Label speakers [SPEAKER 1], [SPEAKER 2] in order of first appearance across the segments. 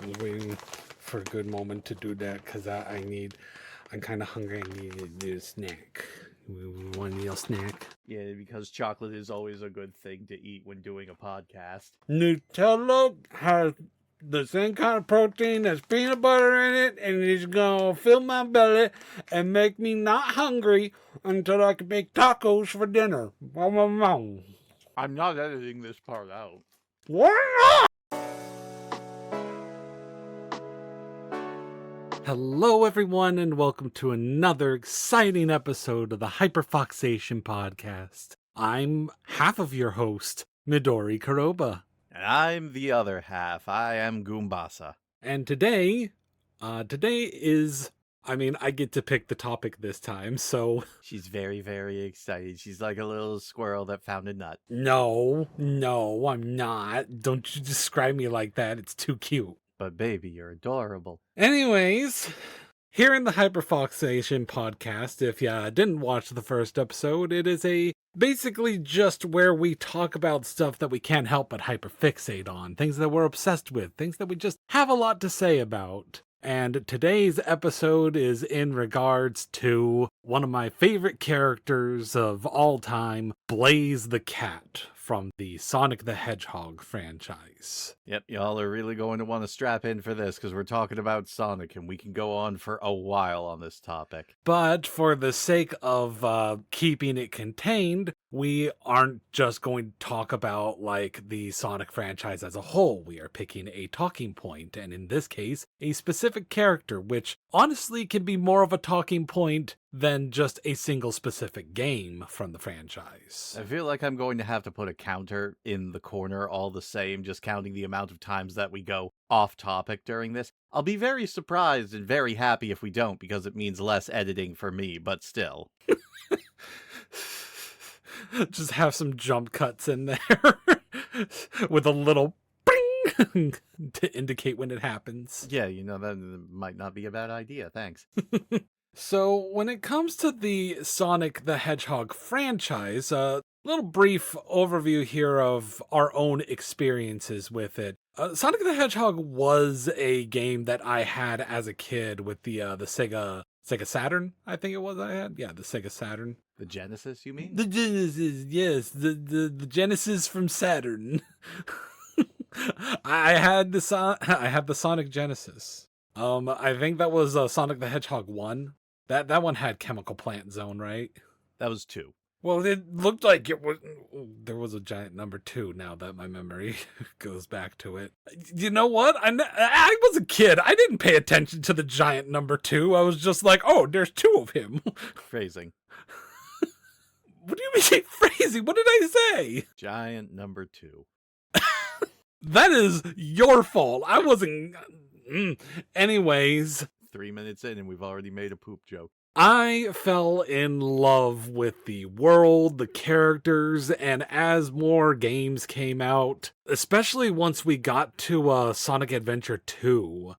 [SPEAKER 1] I was waiting for a good moment to do that because I'm kind of hungry. I need a snack. We want a meal snack.
[SPEAKER 2] Yeah, because chocolate is always a good thing to eat when doing a podcast.
[SPEAKER 1] Nutella has the same kind of protein as peanut butter in it, and it's gonna fill my belly and make me not hungry until I can make tacos for dinner.
[SPEAKER 2] I'm not editing this part out.
[SPEAKER 1] Why not? Hello, everyone, and welcome to another exciting episode of the Hyperfoxation podcast. I'm half of your host, Midori Karoba.
[SPEAKER 2] And I'm the other half. I am Goombasa.
[SPEAKER 1] And today is, I get to pick the topic this time, so...
[SPEAKER 2] She's very, very excited. She's like a little squirrel that found a nut.
[SPEAKER 1] No, I'm not. Don't you describe me like that. It's too cute.
[SPEAKER 2] But baby, you're adorable.
[SPEAKER 1] Anyways, here in the Hyperfoxation podcast, if you didn't watch the first episode, it is basically just where we talk about stuff that we can't help but hyperfixate on, things that we're obsessed with, things that we just have a lot to say about. And today's episode is in regards to one of my favorite characters of all time, Blaze the Cat, from the Sonic the Hedgehog franchise.
[SPEAKER 2] Yep, y'all are really going to want to strap in for this because we're talking about Sonic and we can go on for a while on this topic.
[SPEAKER 1] But for the sake of keeping it contained, we aren't just going to talk about like the Sonic franchise as a whole. We are picking a talking point, and in this case, a specific character, which honestly can be more of a talking point than just a single specific game from the franchise.
[SPEAKER 2] I feel like I'm going to have to put a counter in the corner all the same, just counting the amount of times that we go off topic during this. I'll be very surprised and very happy if we don't, because it means less editing for me, but still.
[SPEAKER 1] Just have some jump cuts in there with a little bing to indicate when it happens.
[SPEAKER 2] Yeah, that might not be a bad idea. Thanks.
[SPEAKER 1] So when it comes to the Sonic the Hedgehog franchise, a little brief overview here of our own experiences with it. Sonic the Hedgehog was a game that I had as a kid with the Sega Saturn, I think it was I had. Yeah, the Sega Saturn.
[SPEAKER 2] The Genesis, you mean?
[SPEAKER 1] The Genesis, yes, the Genesis from Saturn. I had the Sonic Genesis. I think that was Sonic the Hedgehog 1. That one had Chemical Plant Zone, right?
[SPEAKER 2] That was 2.
[SPEAKER 1] Well, it looked like there was a giant number 2 now that my memory goes back to it. You know what? I was a kid. I didn't pay attention to the giant number 2. I was just like, oh, there's 2 of him.
[SPEAKER 2] Phrasing.
[SPEAKER 1] What do you mean phrasing? What did I say?
[SPEAKER 2] Giant number 2.
[SPEAKER 1] That is your fault. I wasn't... Anyways...
[SPEAKER 2] 3 minutes in and we've already made a poop joke.
[SPEAKER 1] I fell in love with the world, the characters, and as more games came out, especially once we got to Sonic Adventure 2,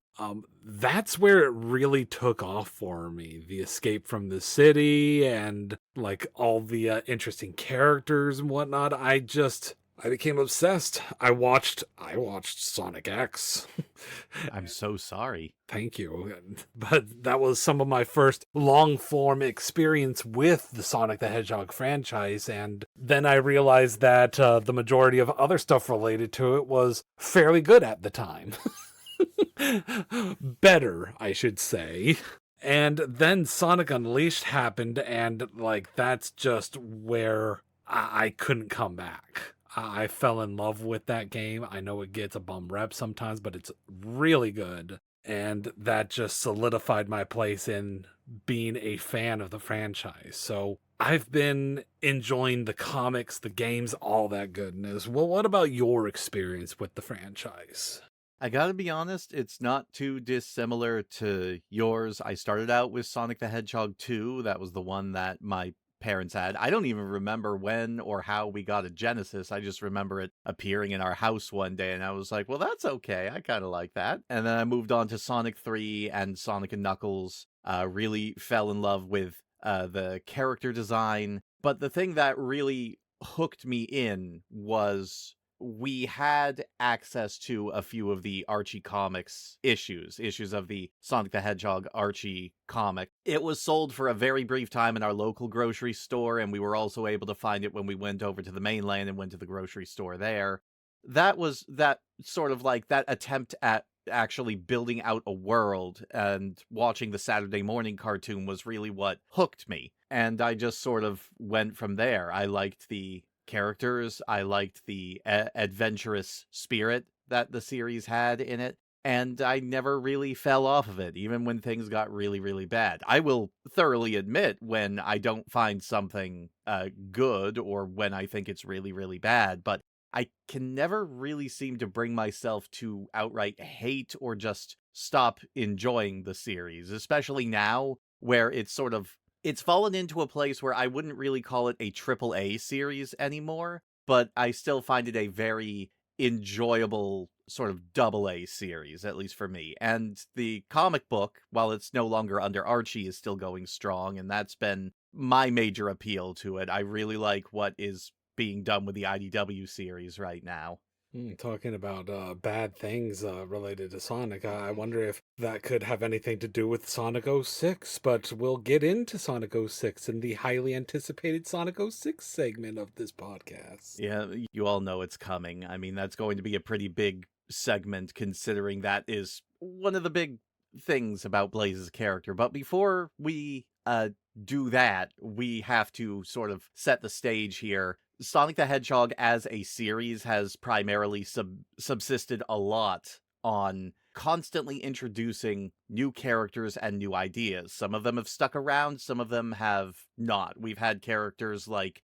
[SPEAKER 1] that's where it really took off for me. The escape from the city and like all the interesting characters and whatnot. I became obsessed. I watched Sonic X.
[SPEAKER 2] I'm so sorry.
[SPEAKER 1] Thank you. But that was some of my first long-form experience with the Sonic the Hedgehog franchise, and then I realized that the majority of other stuff related to it was fairly good at the time. Better, I should say. And then Sonic Unleashed happened, and like that's just where I couldn't come back. I fell in love with that game. I know it gets a bum rep sometimes, but it's really good. And that just solidified my place in being a fan of the franchise. So I've been enjoying the comics, the games, all that goodness. Well, what about your experience with the franchise?
[SPEAKER 2] I gotta be honest, it's not too dissimilar to yours. I started out with Sonic the Hedgehog 2. That was the one that my parents had. I don't even remember when or how we got a Genesis. I just remember it appearing in our house one day and I was like, well, that's okay. I kind of like that. And then I moved on to Sonic 3 and Sonic and Knuckles. Really fell in love with the character design. But the thing that really hooked me in was we had access to a few of the Archie Comics issues of the Sonic the Hedgehog Archie comic. It was sold for a very brief time in our local grocery store, and we were also able to find it when we went over to the mainland and went to the grocery store there. That was that sort of like that attempt at actually building out a world, and watching the Saturday morning cartoon was really what hooked me. And I just sort of went from there. I liked the characters, I liked the adventurous spirit that the series had in it, and I never really fell off of it, even when things got really, really bad. I will thoroughly admit when I don't find something good, or when I think it's really, really bad, but I can never really seem to bring myself to outright hate or just stop enjoying the series, especially now where it's fallen into a place where I wouldn't really call it a triple A series anymore, but I still find it a very enjoyable sort of double A series, at least for me. And the comic book, while it's no longer under Archie, is still going strong, and that's been my major appeal to it. I really like what is being done with the IDW series right now.
[SPEAKER 1] Talking about bad things related to Sonic, I wonder if that could have anything to do with Sonic 06, but we'll get into Sonic 06 in the highly anticipated Sonic 06 segment of this podcast.
[SPEAKER 2] Yeah, you all know it's coming. I mean, that's going to be a pretty big segment, considering that is one of the big things about Blaze's character. But before we do that, we have to sort of set the stage here. Sonic the Hedgehog as a series has primarily subsisted a lot on constantly introducing new characters and new ideas. Some of them have stuck around, some of them have not. We've had characters like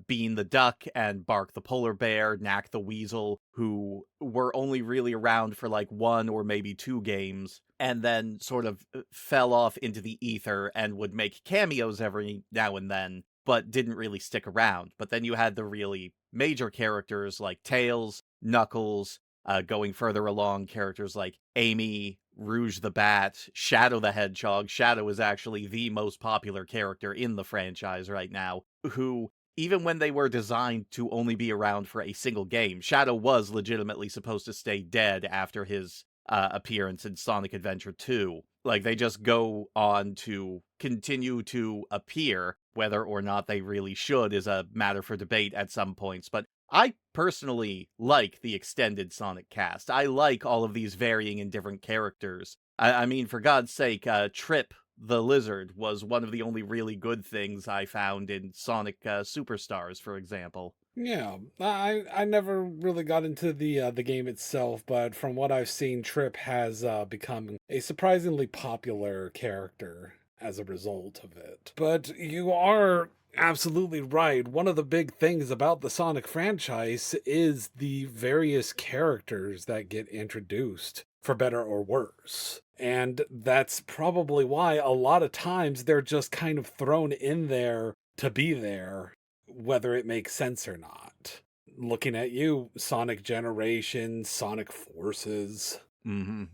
[SPEAKER 2] Bean the Duck and Bark the Polar Bear, Knack the Weasel, who were only really around for like one or maybe two games, and then sort of fell off into the ether and would make cameos every now and then, but didn't really stick around. But then you had the really major characters like Tails, Knuckles, going further along, characters like Amy, Rouge the Bat, Shadow the Hedgehog. Shadow is actually the most popular character in the franchise right now, who, even when they were designed to only be around for a single game, Shadow was legitimately supposed to stay dead after his appearance in Sonic Adventure 2. Like, they just go on to continue to appear. Whether or not they really should is a matter for debate at some points, but I personally like the extended Sonic cast. I like all of these varying and different characters. I mean, for God's sake, Trip the Lizard was one of the only really good things I found in Sonic Superstars, for example.
[SPEAKER 1] Yeah, I never really got into the game itself, but from what I've seen, Trip has become a surprisingly popular character as a result of it. But you are absolutely right. One of the big things about the Sonic franchise is the various characters that get introduced, for better or worse. And that's probably why a lot of times they're just kind of thrown in there to be there, whether it makes sense or not. Looking at you, Sonic Generations, Sonic Forces.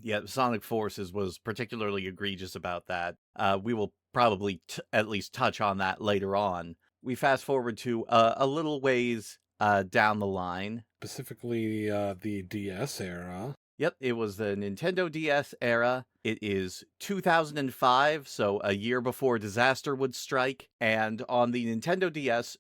[SPEAKER 2] Yeah, Sonic Forces was particularly egregious about that. We will probably at least touch on that later on. We fast forward to a little ways down the line.
[SPEAKER 1] Specifically, the DS era.
[SPEAKER 2] Yep, it was the Nintendo DS era. It is 2005, so a year before disaster would strike. And on the Nintendo DS,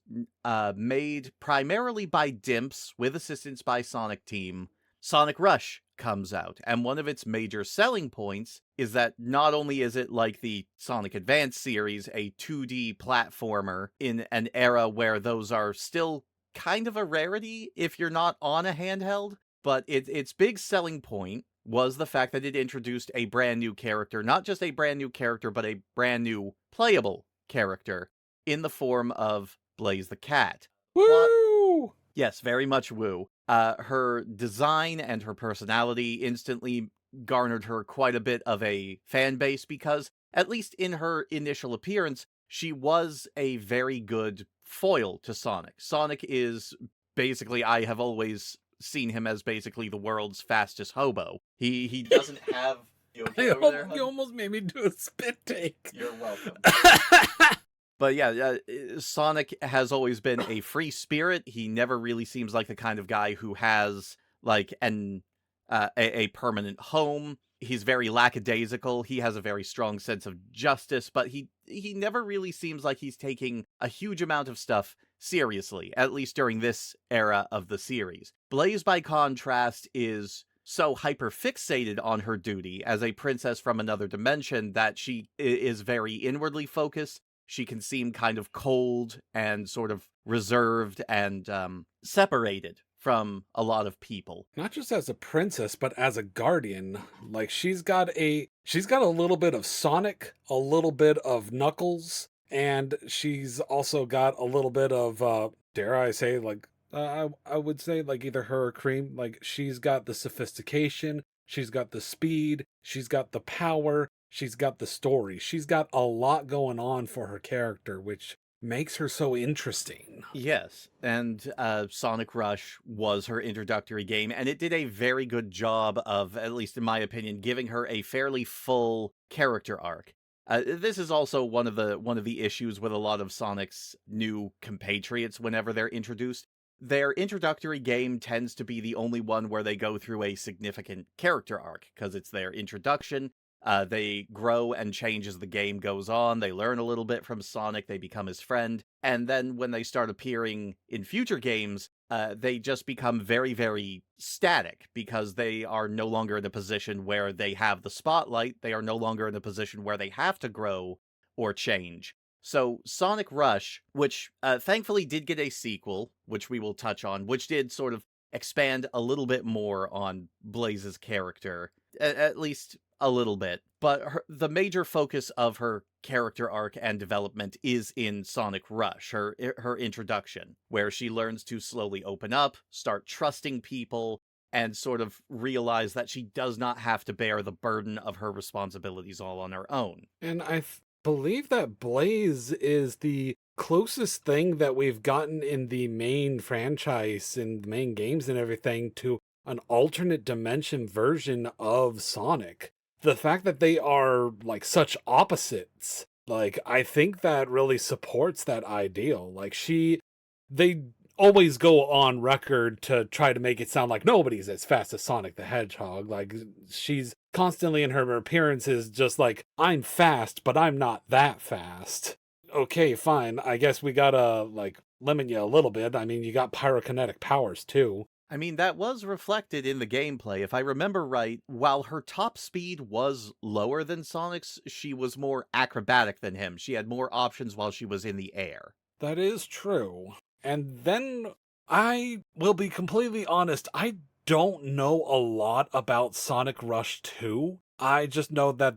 [SPEAKER 2] made primarily by Dimps with assistance by Sonic Team, Sonic Rush comes out. And one of its major selling points is that not only is it like the Sonic Advance series, a 2D platformer in an era where those are still kind of a rarity if you're not on a handheld, but its big selling point was the fact that it introduced a brand new character, not just a brand new character, but a brand new playable character in the form of Blaze the Cat.
[SPEAKER 1] Woo!
[SPEAKER 2] Yes, very much woo. Her design and her personality instantly garnered her quite a bit of a fan base because, at least in her initial appearance, she was a very good foil to Sonic. Sonic is basically, I have always seen him as basically the world's fastest hobo. He doesn't have... You okay over there,
[SPEAKER 1] You almost made me do a spit take.
[SPEAKER 2] You're welcome. But yeah, Sonic has always been a free spirit. He never really seems like the kind of guy who has like a permanent home. He's very lackadaisical. He has a very strong sense of justice, but he never really seems like he's taking a huge amount of stuff seriously, at least during this era of the series. Blaze, by contrast, is so hyperfixated on her duty as a princess from another dimension that she is very inwardly focused. She can seem kind of cold and sort of reserved and separated from a lot of people.
[SPEAKER 1] Not just as a princess, but as a guardian. Like she's got a little bit of Sonic, a little bit of Knuckles, and she's also got a little bit of dare I say, like I would say, like either her or Cream. Like she's got the sophistication, she's got the speed, she's got the power, she's got the story. She's got a lot going on for her character, which makes her so interesting.
[SPEAKER 2] Yes, and Sonic Rush was her introductory game, and it did a very good job of, at least in my opinion, giving her a fairly full character arc. This is also one of the issues with a lot of Sonic's new compatriots whenever they're introduced. Their introductory game tends to be the only one where they go through a significant character arc, because it's their introduction. They grow and change as the game goes on. They learn a little bit from Sonic. They become his friend. And then when they start appearing in future games, they just become very, very static because they are no longer in a position where they have the spotlight. They are no longer in a position where they have to grow or change. So Sonic Rush, which thankfully did get a sequel, which we will touch on, which did sort of expand a little bit more on Blaze's character, at least a little bit, but the major focus of her character arc and development is in Sonic Rush, her introduction, where she learns to slowly open up, start trusting people, and sort of realize that she does not have to bear the burden of her responsibilities all on her own.
[SPEAKER 1] And believe that Blaze is the closest thing that we've gotten in the main franchise and the main games and everything to an alternate dimension version of Sonic. The fact that they are like such opposites, like I think that really supports that ideal. They always go on record to try to make it sound like nobody's as fast as Sonic the Hedgehog. Like she's constantly in her appearances just like, I'm fast, but I'm not that fast. Okay, fine. I guess we gotta like limit you a little bit. I mean, you got pyrokinetic powers too.
[SPEAKER 2] I mean, that was reflected in the gameplay. If I remember right, while her top speed was lower than Sonic's, she was more acrobatic than him. She had more options while she was in the air.
[SPEAKER 1] That is true. And then I will be completely honest, I don't know a lot about Sonic Rush 2. I just know that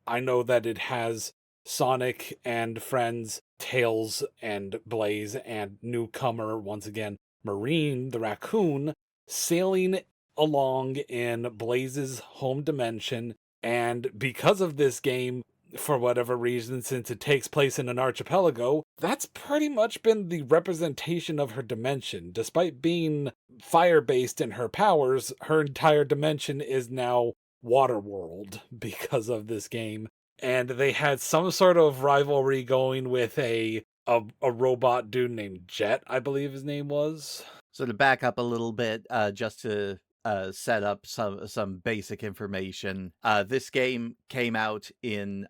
[SPEAKER 1] I know that it has Sonic and friends, Tails and Blaze and newcomer once again, Marine the raccoon sailing along in Blaze's home dimension, and because of this game, for whatever reason, since it takes place in an archipelago, that's pretty much been the representation of her dimension. Despite being fire based in her powers, her entire dimension is now water world because of this game. And they had some sort of rivalry going with a robot dude named Jet, I believe his name was.
[SPEAKER 2] So to back up a little bit, just to set up some basic information, this game came out in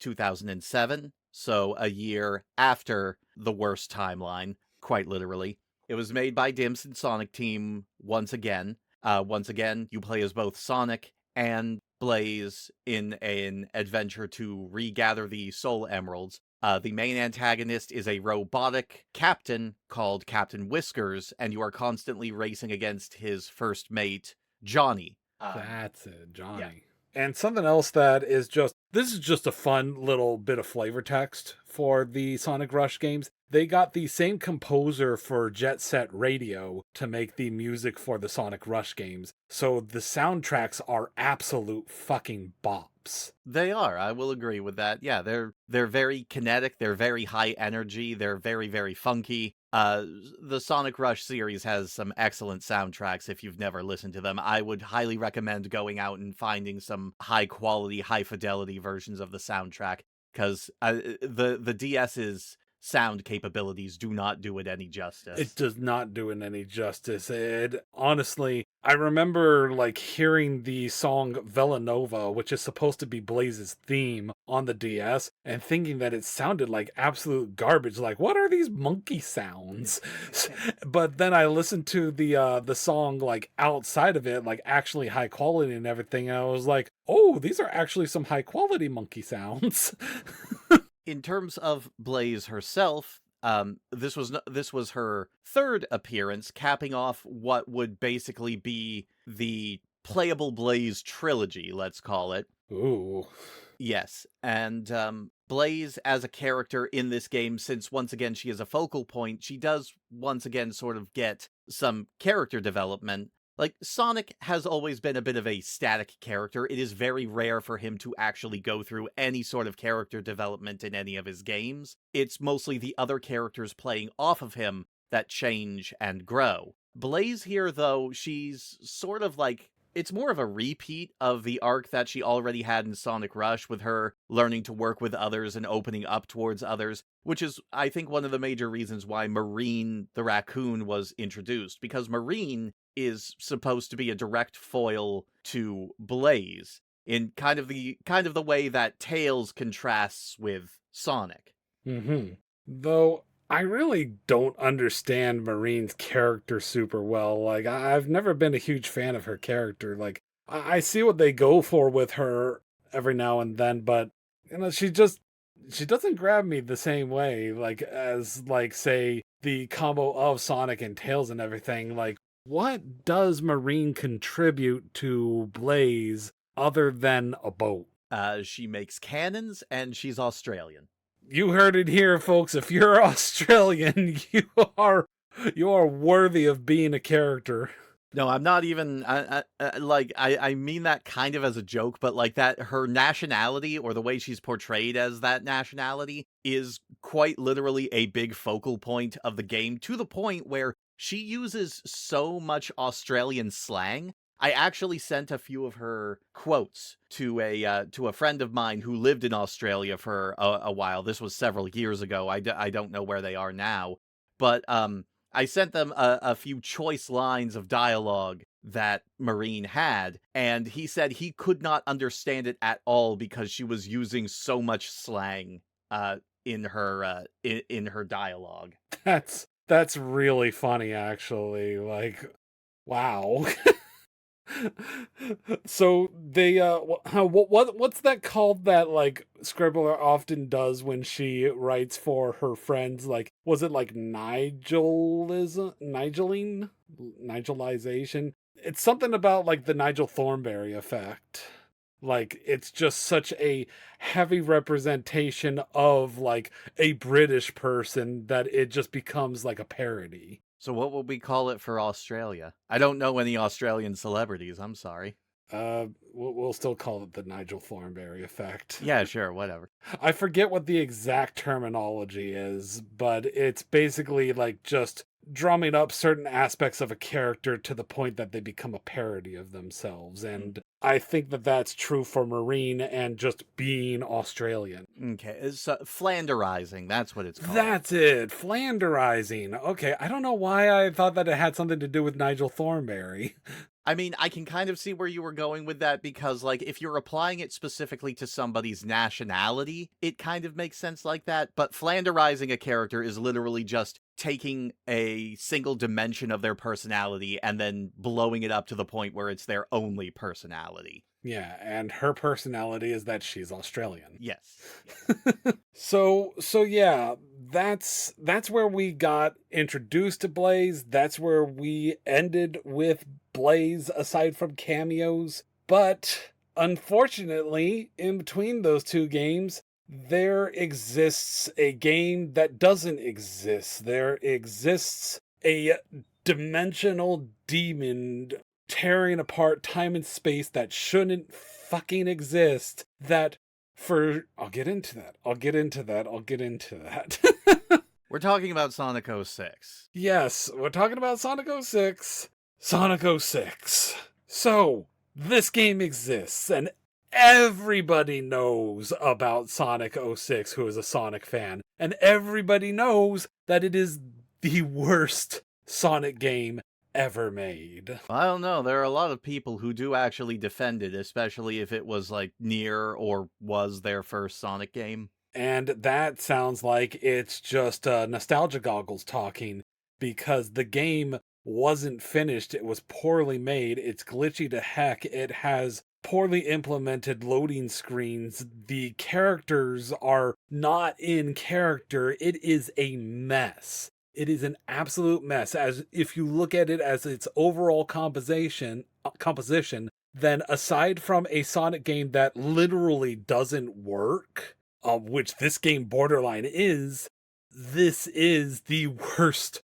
[SPEAKER 2] 2007, so a year after the worst timeline, quite literally. It was made by Dimson Sonic Team once again. Once again, you play as both Sonic and Blaze in an adventure to regather the Soul Emeralds. The main antagonist is a robotic captain called Captain Whiskers, and you are constantly racing against his first mate, Johnny.
[SPEAKER 1] That's it, Johnny.
[SPEAKER 2] Yeah.
[SPEAKER 1] And something else that is this is just a fun little bit of flavor text for the Sonic Rush games. They got the same composer for Jet Set Radio to make the music for the Sonic Rush games. So the soundtracks are absolute fucking bops.
[SPEAKER 2] They are. I will agree with that. Yeah, they're very kinetic, they're very high energy, they're very, very funky. The Sonic Rush series has some excellent soundtracks. If you've never listened to them, I would highly recommend going out and finding some high quality, high fidelity versions of the soundtrack. because the DS's sound capabilities do not do it any
[SPEAKER 1] It
[SPEAKER 2] justice.
[SPEAKER 1] does not do it any justice. It honestly, I remember like hearing the song Villanova, which is supposed to be Blaze's theme on the DS, and thinking that it sounded like absolute garbage. Like, what are these monkey sounds? But then I listened to the song like outside of it, like actually high quality and everything, and I was like, oh, these are actually some high quality monkey sounds.
[SPEAKER 2] In terms of Blaze herself, this was her third appearance, capping off what would basically be the playable Blaze trilogy, let's call it.
[SPEAKER 1] Ooh.
[SPEAKER 2] Yes, and Blaze as a character in this game, since once again she is a focal point, she does once again sort of get some character development. Like, Sonic has always been a bit of a static character. It is very rare for him to actually go through any sort of character development in any of his games. It's mostly the other characters playing off of him that change and grow. Blaze here, though, she's sort of like, it's more of a repeat of the arc that she already had in Sonic Rush, with her learning to work with others and opening up towards others, which is, I think, one of the major reasons why Marine the raccoon was introduced, because Marine is supposed to be a direct foil to Blaze in kind of the way that Tails contrasts with Sonic.
[SPEAKER 1] Though I really don't understand Marine's character super well. Like, I've never been a huge fan of her character. Like, I see what they go for with her every now and then, but she doesn't grab me the same way, like, as, like, say, the combo of Sonic and Tails and everything. Like, what does Marine contribute to Blaze other than a boat?
[SPEAKER 2] She makes cannons, and she's Australian.
[SPEAKER 1] You heard it here, folks. If you're Australian, you are worthy of being a character.
[SPEAKER 2] No, I'm not even, I mean that kind of as a joke, but like that, her nationality, or the way she's portrayed as that nationality, is quite literally a big focal point of the game, to the point where she uses so much Australian slang. I actually sent a few of her quotes to a friend of mine who lived in Australia for a while. This was several years ago. I don't know where they are now, but I sent them a few choice lines of dialogue that Marine had, and he said he could not understand it at all because she was using so much slang in her dialogue.
[SPEAKER 1] That's really funny, actually. Like, wow. So they what's that called that like Scribbler often does when she writes for her friends? Like, was it like Nigelization? It's something about like the Nigel Thornberry effect. Like, it's just such a heavy representation of like a British person that it just becomes like a parody.
[SPEAKER 2] So what would we call it for Australia? I don't know any Australian celebrities, I'm sorry.
[SPEAKER 1] We'll still call it the Nigel Thornberry effect.
[SPEAKER 2] Yeah, sure, whatever.
[SPEAKER 1] I forget what the exact terminology is, but it's basically like just drumming up certain aspects of a character to the point that they become a parody of themselves. And I think that that's true for Marine and just being Australian.
[SPEAKER 2] Okay, it's Flanderizing, that's what it's called.
[SPEAKER 1] That's it, Flanderizing. Okay, I don't know why I thought that it had something to do with Nigel Thornberry.
[SPEAKER 2] I mean, I can kind of see where you were going with that, because, like, if you're applying it specifically to somebody's nationality, it kind of makes sense like that. But Flanderizing a character is literally just taking a single dimension of their personality and then blowing it up to the point where it's their only personality.
[SPEAKER 1] Yeah, and her personality is that she's Australian.
[SPEAKER 2] Yes.
[SPEAKER 1] So yeah, that's where we got introduced to Blaze. That's where we ended with Blaze, aside from cameos. But unfortunately, in between those two games, there exists a game that doesn't exist. There exists a dimensional demon tearing apart time and space that shouldn't fucking exist. I'll get into that.
[SPEAKER 2] We're talking about Sonic 06.
[SPEAKER 1] Yes, we're talking about Sonic 06. Sonic 06. So, this game exists, and everybody knows about Sonic '06 who is a Sonic fan, and everybody knows that it is the worst Sonic game ever made.
[SPEAKER 2] I don't know. There are a lot of people who do actually defend it, especially if it was like near or was their first Sonic game.
[SPEAKER 1] And that sounds like it's just nostalgia goggles talking, because the game wasn't finished. It was poorly made. It's glitchy to heck. It has poorly implemented loading screens. The characters are not in character. It is a mess. It is an absolute mess. As if you look at it as its overall composition, then aside from a Sonic game that literally doesn't work, which this game borderline is, this is the worst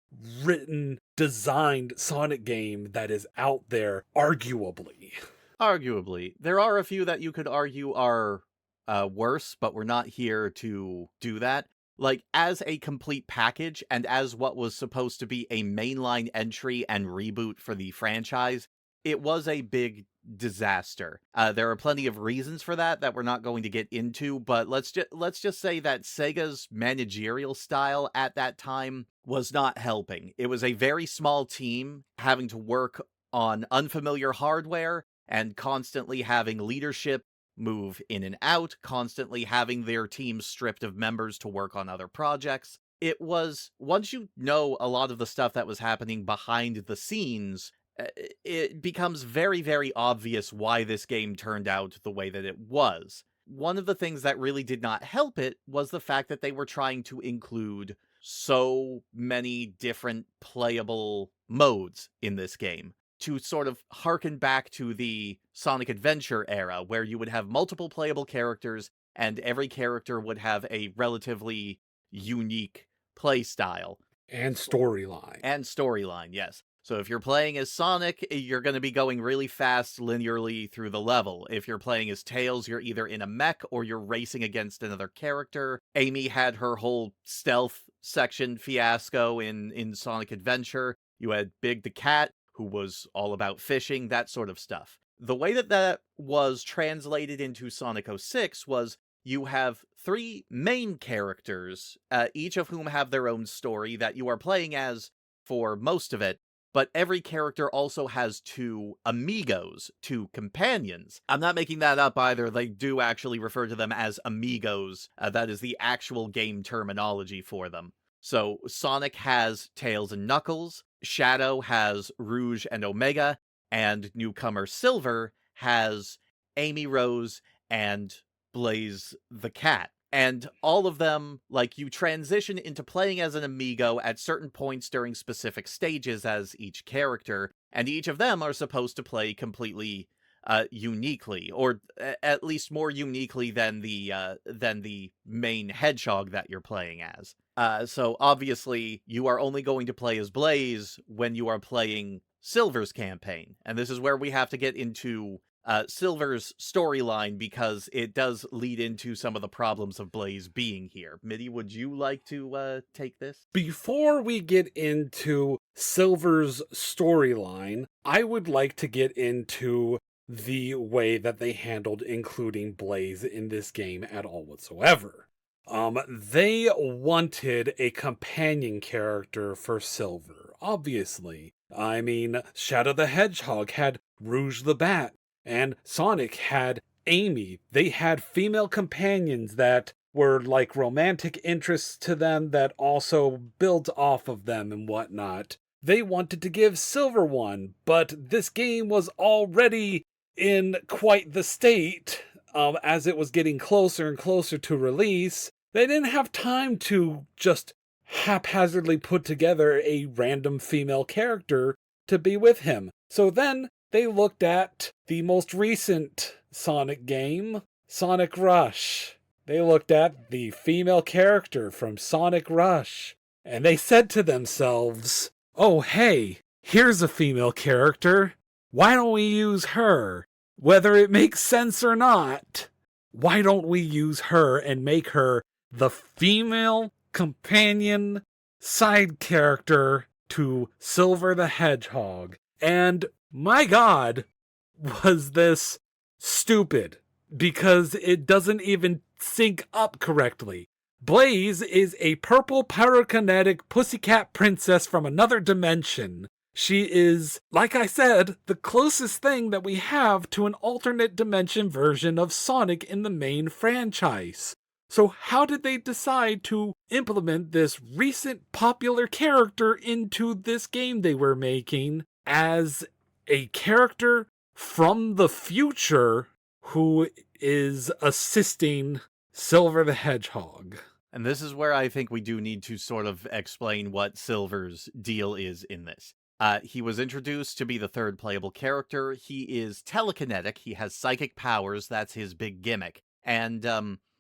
[SPEAKER 1] written, designed Sonic game that is out there, arguably.
[SPEAKER 2] Arguably. There are a few that you could argue are worse, but we're not here to do that. Like, as a complete package, and as what was supposed to be a mainline entry and reboot for the franchise, it was a big disaster. There are plenty of reasons for that we're not going to get into, but let's just say that Sega's managerial style at that time was not helping. It was a very small team having to work on unfamiliar hardware and constantly having leadership move in and out, constantly having their teams stripped of members to work on other projects. It was, once you know a lot of the stuff that was happening behind the scenes, it becomes very, very obvious why this game turned out the way that it was. One of the things that really did not help it was the fact that they were trying to include so many different playable modes in this game, to sort of harken back to the Sonic Adventure era, where you would have multiple playable characters, and every character would have a relatively unique play style.
[SPEAKER 1] And storyline.
[SPEAKER 2] And storyline, yes. So if you're playing as Sonic, you're going to be going really fast linearly through the level. If you're playing as Tails, you're either in a mech or you're racing against another character. Amy had her whole stealth section fiasco in Sonic Adventure. You had Big the Cat, who was all about fishing, that sort of stuff. The way that was translated into Sonic 06 was you have 3 main characters, each of whom have their own story that you are playing as for most of it, but every character also has 2 amigos, 2 companions. I'm not making that up either. They do actually refer to them as amigos. That is the actual game terminology for them. So Sonic has Tails and Knuckles, Shadow has Rouge and Omega, and newcomer Silver has Amy Rose and Blaze the Cat. And all of them, like, you transition into playing as an amigo at certain points during specific stages as each character, and each of them are supposed to play completely uniquely, or at least more uniquely than the main hedgehog that you're playing as. So obviously, you are only going to play as Blaze when you are playing Silver's campaign, and this is where we have to get into Silver's storyline, because it does lead into some of the problems of Blaze being here. Midi, would you like to take this?
[SPEAKER 1] Before we get into Silver's storyline, I would like to get into the way that they handled including Blaze in this game at all whatsoever. They wanted a companion character for Silver, obviously. I mean, Shadow the Hedgehog had Rouge the Bat, and Sonic had Amy. They had female companions that were like romantic interests to them that also built off of them and whatnot. They wanted to give Silver one, but this game was already in quite the state as it was getting closer and closer to release. They didn't have time to just haphazardly put together a random female character to be with him. So then they looked at the most recent Sonic game, Sonic Rush. They looked at the female character from Sonic Rush, and they said to themselves, oh hey, here's a female character. Why don't we use her? Whether it makes sense or not, why don't we use her and make her the female companion side character to Silver the Hedgehog? And my God, was this stupid. because it doesn't even sync up correctly. Blaze is a purple pyrokinetic pussycat princess from another dimension. She is, like I said, the closest thing that we have to an alternate dimension version of Sonic in the main franchise. So how did they decide to implement this recent popular character into this game they were making as a character from the future who is assisting Silver the Hedgehog?
[SPEAKER 2] And this is where I think we do need to sort of explain what Silver's deal is in this. He was introduced to be the third playable character. He is telekinetic. He has psychic powers. That's his big gimmick. And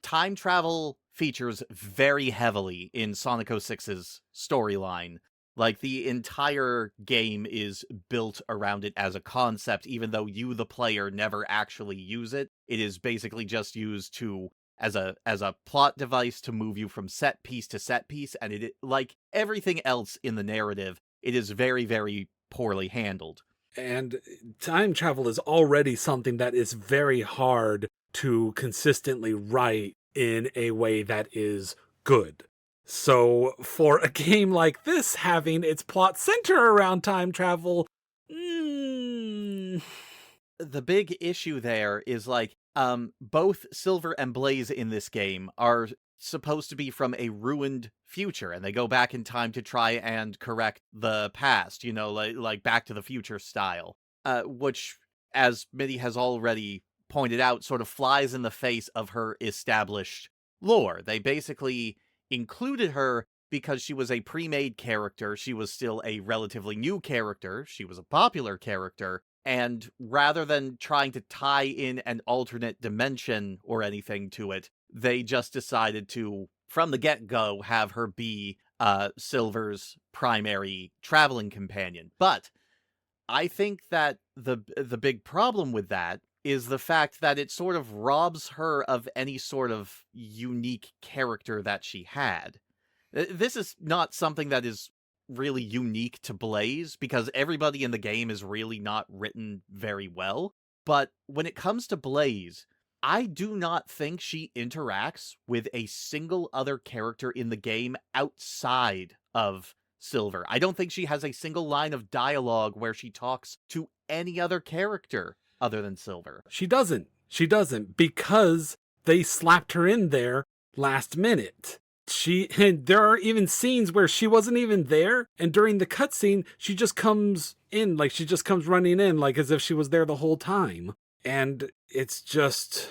[SPEAKER 2] time travel features very heavily in Sonic 06's storyline. Like, the entire game is built around it as a concept, even though you, the player, never actually use it. It is basically just used to as a plot device to move you from set piece to set piece, and it, like everything else in the narrative, it is very, very poorly handled.
[SPEAKER 1] And time travel is already something that is very hard to consistently write in a way that is good. So for a game like this having its plot center around time travel,
[SPEAKER 2] The big issue there is, like, both Silver and Blaze in this game are supposed to be from a ruined future, and they go back in time to try and correct the past, you know, like Back to the Future style, which, as Midi has already pointed out, sort of flies in the face of her established lore. They basically included her because she was a pre-made character. She was still a relatively new character. She was a popular character. And rather than trying to tie in an alternate dimension or anything to it, they just decided to, from the get-go, have her be Silver's primary traveling companion. But I think that the big problem with that is the fact that it sort of robs her of any sort of unique character that she had. This is not something that is really unique to Blaze, because everybody in the game is really not written very well. But when it comes to Blaze, I do not think she interacts with a single other character in the game outside of Silver. I don't think she has a single line of dialogue where she talks to any other character other than Silver.
[SPEAKER 1] she doesn't. She doesn't, because they slapped her in there last minute. And there are even scenes where she wasn't even there, and during the cutscene, she just comes in, like she just comes running in, like as if she was there the whole time. And it's just,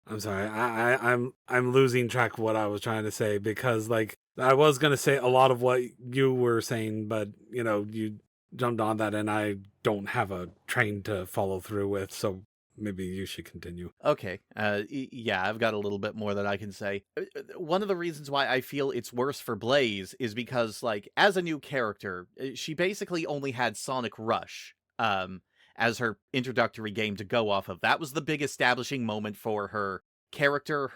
[SPEAKER 1] I'm sorry, I'm losing track of what I was trying to say, because like I was gonna say a lot of what you were saying, but you know, you jumped on that, and I don't have a train to follow through with, so maybe you should continue.
[SPEAKER 2] Okay. Yeah, I've got a little bit more that I can say. One of the reasons why I feel it's worse for Blaze is because, like, as a new character, she basically only had Sonic Rush as her introductory game to go off of. That was the big establishing moment for her character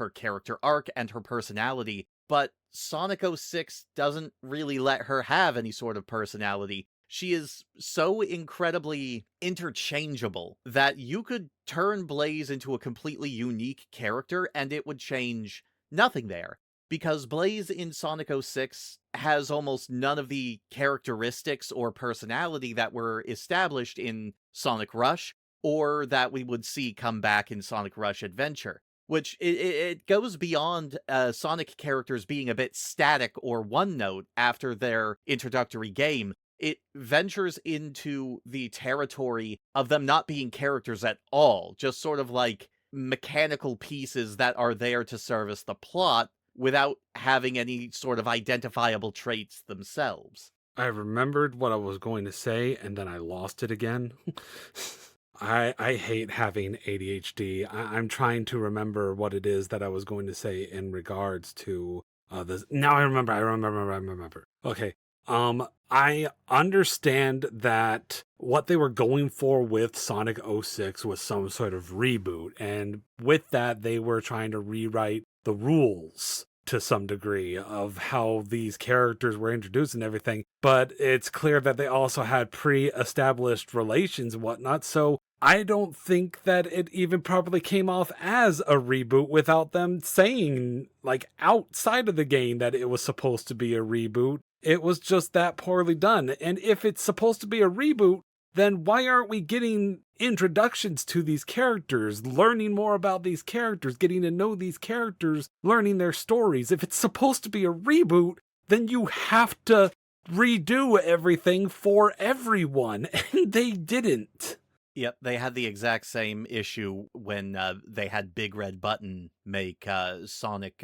[SPEAKER 2] arc, and her personality. But Sonic 06 doesn't really let her have any sort of personality. She is so incredibly interchangeable that you could turn Blaze into a completely unique character and it would change nothing there. Because Blaze in Sonic 06 has almost none of the characteristics or personality that were established in Sonic Rush, or that we would see come back in Sonic Rush Adventure. Which, it goes beyond Sonic characters being a bit static or one-note after their introductory game. It ventures into the territory of them not being characters at all, just sort of like mechanical pieces that are there to service the plot without having any sort of identifiable traits themselves.
[SPEAKER 1] I remembered what I was going to say, and then I lost it again. I hate having ADHD. I'm trying to remember what it is that I was going to say in regards to this. Now I remember. Okay. I understand that what they were going for with Sonic 06 was some sort of reboot, and with that, they were trying to rewrite the rules to some degree of how these characters were introduced and everything. But it's clear that they also had pre-established relations and whatnot, so I don't think that it even properly came off as a reboot without them saying, like, outside of the game that it was supposed to be a reboot. It was just that poorly done. And if it's supposed to be a reboot, then why aren't we getting introductions to these characters, learning more about these characters, getting to know these characters, learning their stories? If it's supposed to be a reboot, then you have to redo everything for everyone, and they didn't.
[SPEAKER 2] Yep, they had the exact same issue when they had Big Red Button make Sonic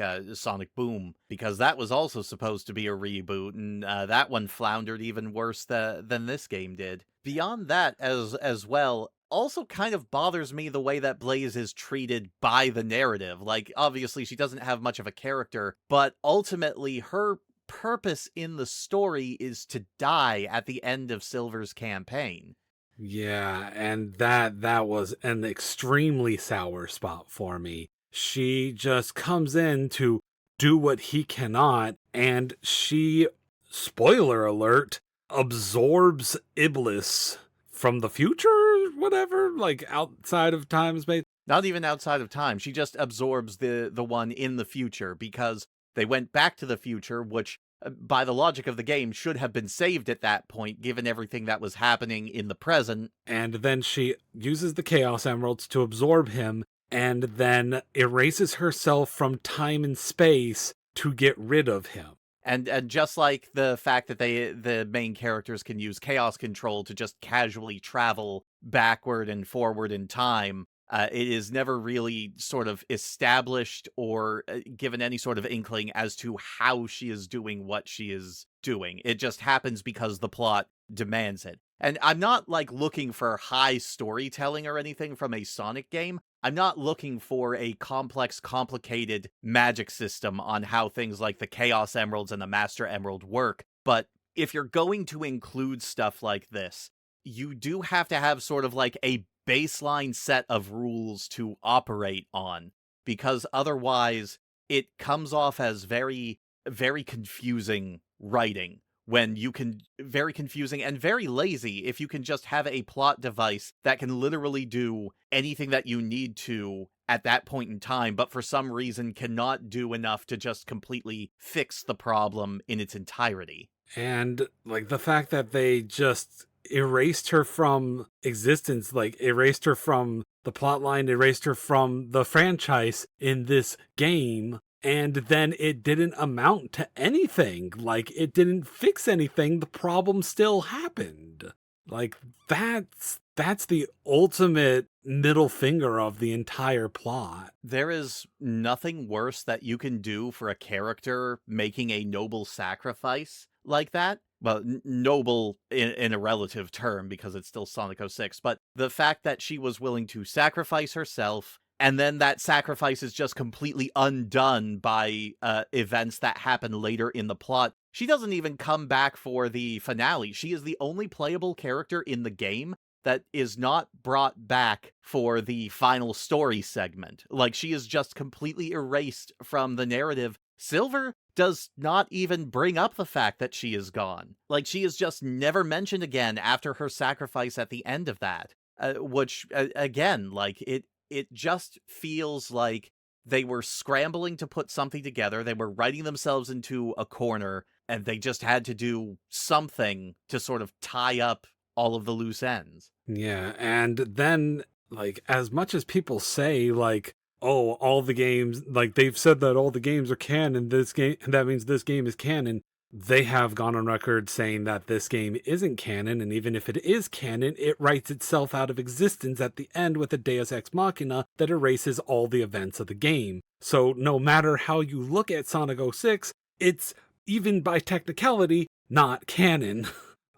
[SPEAKER 2] Boom, because that was also supposed to be a reboot, and that one floundered even worse than this game did. Beyond that, as well, also kind of bothers me the way that Blaze is treated by the narrative. Like, obviously, she doesn't have much of a character, but ultimately, her purpose in the story is to die at the end of Silver's campaign.
[SPEAKER 1] Yeah, and that was an extremely sour spot for me. She just comes in to do what he cannot, and she, spoiler alert, absorbs Iblis from the future, whatever, like outside of time and space.
[SPEAKER 2] Not even outside of time. She just absorbs the one in the future because they went back to the future, which by the logic of the game should have been saved at that point, given everything that was happening in the present.
[SPEAKER 1] And then she uses the Chaos Emeralds to absorb him, and then erases herself from time and space to get rid of him.
[SPEAKER 2] And just like the fact that the main characters can use chaos control to just casually travel backward and forward in time, it is never really sort of established or given any sort of inkling as to how she is doing what she is doing. It just happens because the plot demands it. And I'm not like looking for high storytelling or anything from a Sonic game. I'm not looking for a complex, complicated magic system on how things like the Chaos Emeralds and the Master Emerald work. But if you're going to include stuff like this, you do have to have sort of like a baseline set of rules to operate on, because otherwise it comes off as very, very confusing writing. When you can, very confusing and very lazy if you can just have a plot device that can literally do anything that you need to at that point in time, but for some reason cannot do enough to just completely fix the problem in its entirety.
[SPEAKER 1] And like the fact that they just erased her from existence, like erased her from the plotline, erased her from the franchise in this game, and then it didn't amount to anything. Like, it didn't fix anything. The problem still happened. Like, that's the ultimate middle finger of the entire plot.
[SPEAKER 2] There is nothing worse that you can do for a character making a noble sacrifice like that. Well, noble in a relative term because it's still Sonic 06, but the fact that she was willing to sacrifice herself, and then that sacrifice is just completely undone by events that happen later in the plot. She doesn't even come back for the finale. She is the only playable character in the game that is not brought back for the final story segment. Like, she is just completely erased from the narrative. Silver does not even bring up the fact that she is gone. Like, she is just never mentioned again after her sacrifice at the end of that. Which, again, like, it just feels like they were scrambling to put something together. They were writing themselves into a corner, and they just had to do something to sort of tie up all of the loose ends.
[SPEAKER 1] Yeah, and then, like, as much as people say, like, oh, all the games, like, they've said that all the games are canon, this game, and that means this game is canon, they have gone on record saying that this game isn't canon, and even if it is canon, it writes itself out of existence at the end with a Deus Ex Machina that erases all the events of the game. So no matter how you look at Sonic 06, it's, even by technicality, not canon.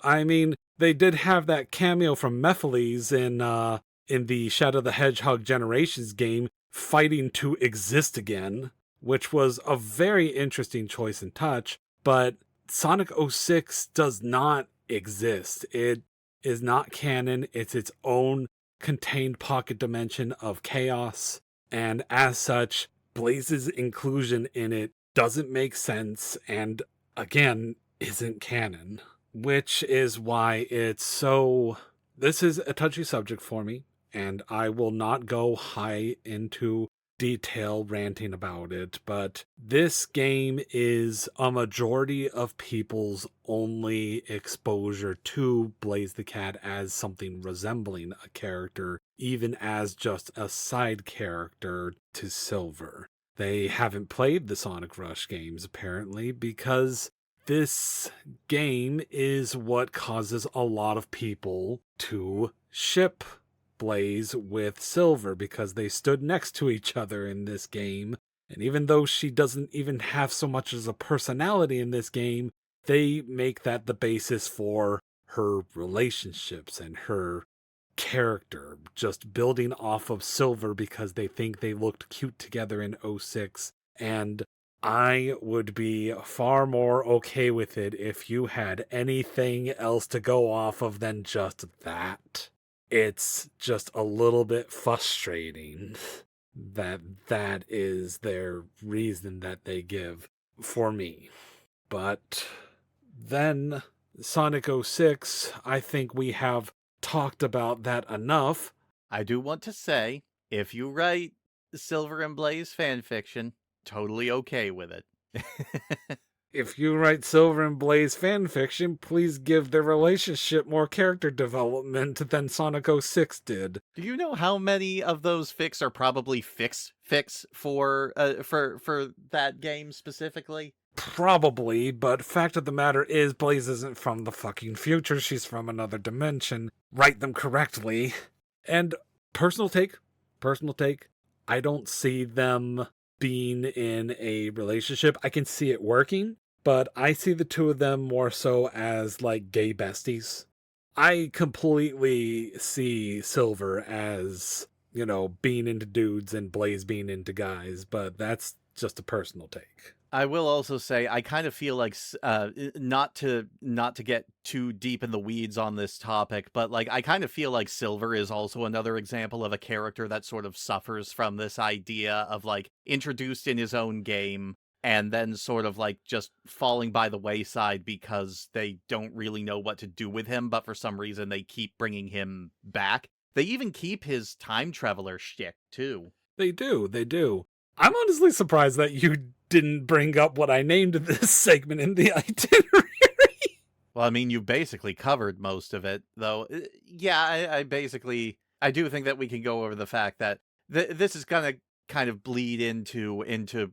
[SPEAKER 1] I mean, they did have that cameo from Mephiles in the Shadow the Hedgehog Generations game, fighting to exist again, which was a very interesting choice and touch, but Sonic 06 does not exist. It is not canon. It's its own contained pocket dimension of chaos, and as such, Blaze's inclusion in it doesn't make sense, and again, isn't canon. Which is why it's so... This is a touchy subject for me, and I will not go high into detail ranting about it, but this game is a majority of people's only exposure to Blaze the Cat as something resembling a character, even as just a side character to Silver. They haven't played the Sonic Rush games, apparently, because this game is what causes a lot of people to ship Blaze with Silver, because they stood next to each other in this game. And even though she doesn't even have so much as a personality in this game, they make that the basis for her relationships and her character, just building off of Silver because they think they looked cute together in '06. And I would be far more okay with it if you had anything else to go off of than just that. It's just a little bit frustrating that that is their reason that they give for me. But then Sonic '06, I think we have talked about that enough.
[SPEAKER 2] I do want to say, if you write Silver and Blaze fanfiction, totally okay with it.
[SPEAKER 1] If you write Silver and Blaze fanfiction, please give their relationship more character development than Sonic '06 did.
[SPEAKER 2] Do you know how many of those fics are probably fics for that game specifically?
[SPEAKER 1] Probably, but fact of the matter is Blaze isn't from the fucking future, she's from another dimension. Write them correctly. And personal take, I don't see them being in a relationship. I can see it working, but I see the two of them more so as like gay besties. I completely see Silver as, being into dudes and Blaze being into guys, but that's just a personal take.
[SPEAKER 2] I will also say I kind of feel like not to get too deep in the weeds on this topic, but like I kind of feel like Silver is also another example of a character that sort of suffers from this idea of like introduced in his own game and then sort of like just falling by the wayside because they don't really know what to do with him, but for some reason they keep bringing him back. They even keep his time traveler shtick too.
[SPEAKER 1] They do. I'm honestly surprised that you didn't bring up what I named this segment in the itinerary.
[SPEAKER 2] Well, I mean, you basically covered most of it, though. Yeah, I do think that we can go over the fact that this is going to kind of bleed into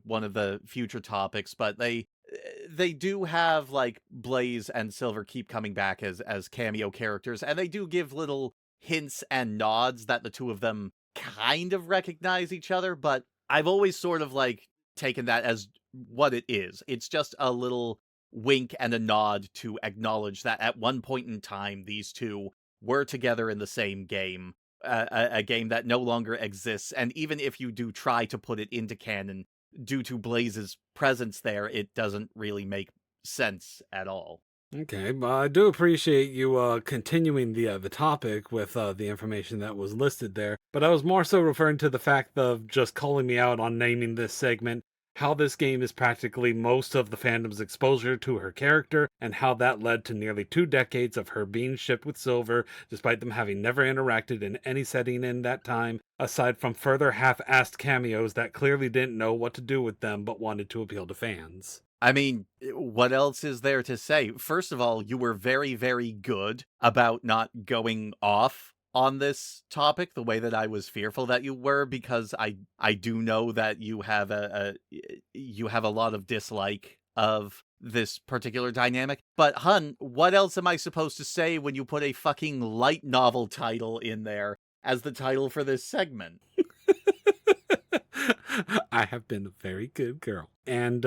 [SPEAKER 2] one of the future topics, but they do have like Blaze and Silver keep coming back as cameo characters, and they do give little hints and nods that the two of them kind of recognize each other, but I've always sort of like taken that as what it is. It's just a little wink and a nod to acknowledge that at one point in time, these two were together in the same game, a game that no longer exists. And even if you do try to put it into canon, due to Blaze's presence there, it doesn't really make sense at all.
[SPEAKER 1] Okay, but I do appreciate you continuing the topic with the information that was listed there. But I was more so referring to the fact of just calling me out on naming this segment, how this game is practically most of the fandom's exposure to her character, and how that led to nearly 2 decades of her being shipped with Silver, despite them having never interacted in any setting in that time, aside from further half-assed cameos that clearly didn't know what to do with them but wanted to appeal to fans.
[SPEAKER 2] I mean, what else is there to say? First of all, you were very, very good about not going off on this topic the way that I was fearful that you were, because I do know that you have you have a lot of dislike of this particular dynamic. But hun, what else am I supposed to say when you put a fucking light novel title in there as the title for this segment?
[SPEAKER 1] I have been a very good girl. And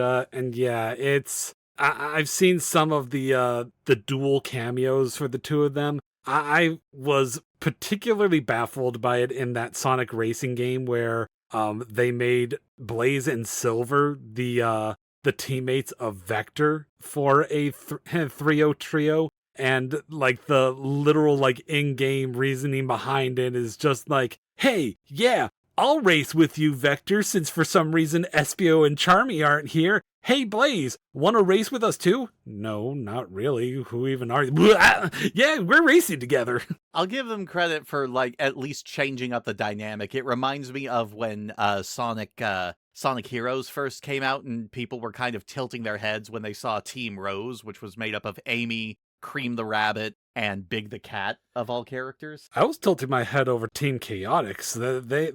[SPEAKER 1] yeah, it's I've seen some of the dual cameos for the two of them. I was particularly baffled by it in that Sonic racing game where they made Blaze and Silver the teammates of Vector for a 3-0 trio, and like the literal like in-game reasoning behind it is just like, hey, yeah, I'll race with you, Vector, since for some reason Espio and Charmy aren't here. Hey, Blaze, want to race with us too? No, not really. Who even are you? Yeah, we're racing together.
[SPEAKER 2] I'll give them credit for, like, at least changing up the dynamic. It reminds me of when Sonic Heroes first came out, and people were kind of tilting their heads when they saw Team Rose, which was made up of Amy, Cream the Rabbit, and Big the Cat, of all characters.
[SPEAKER 1] I was tilting my head over Team Chaotix.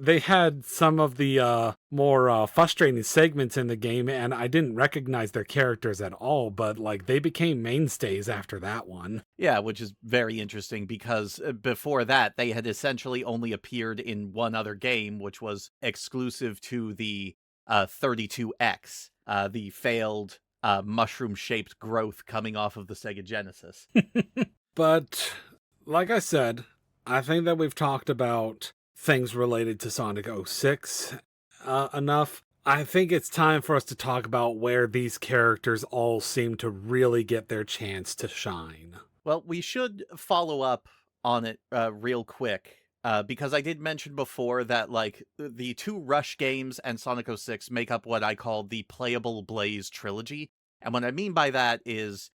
[SPEAKER 1] They had some of the more frustrating segments in the game, and I didn't recognize their characters at all, but like they became mainstays after that one.
[SPEAKER 2] Yeah, which is very interesting because before that, they had essentially only appeared in one other game, which was exclusive to the 32X, the failed mushroom-shaped growth coming off of the Sega Genesis.
[SPEAKER 1] But like I said, I think that we've talked about things related to Sonic 06 enough. I think it's time for us to talk about where these characters all seem to really get their chance to shine.
[SPEAKER 2] Well, we should follow up on it real quick. Because I did mention before that, like, the two Rush games and Sonic 06 make up what I call the Playable Blaze trilogy. And what I mean by that is,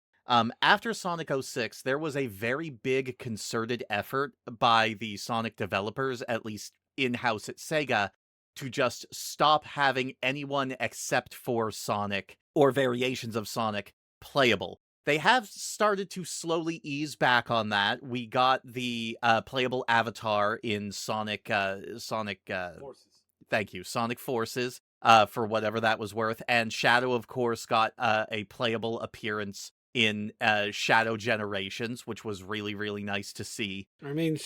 [SPEAKER 2] after Sonic 06, there was a very big concerted effort by the Sonic developers, at least in-house at Sega, to just stop having anyone except for Sonic, or variations of Sonic, playable. They have started to slowly ease back on that. We got the playable avatar in
[SPEAKER 1] Forces.
[SPEAKER 2] thank you, Sonic Forces, for whatever that was worth. And Shadow, of course, got a playable appearance in Shadow Generations, which was really, really nice to see.
[SPEAKER 1] I mean,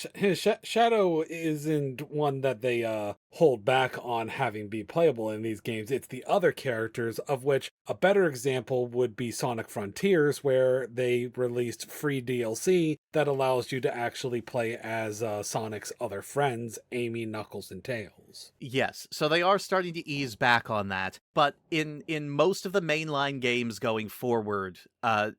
[SPEAKER 1] Shadow isn't one that they hold back on having be playable in these games. It's the other characters, of which a better example would be Sonic Frontiers, where they released free DLC that allows you to actually play as Sonic's other friends, Amy, Knuckles, and Tails.
[SPEAKER 2] Yes, so they are starting to ease back on that, but in most of the mainline games going forward,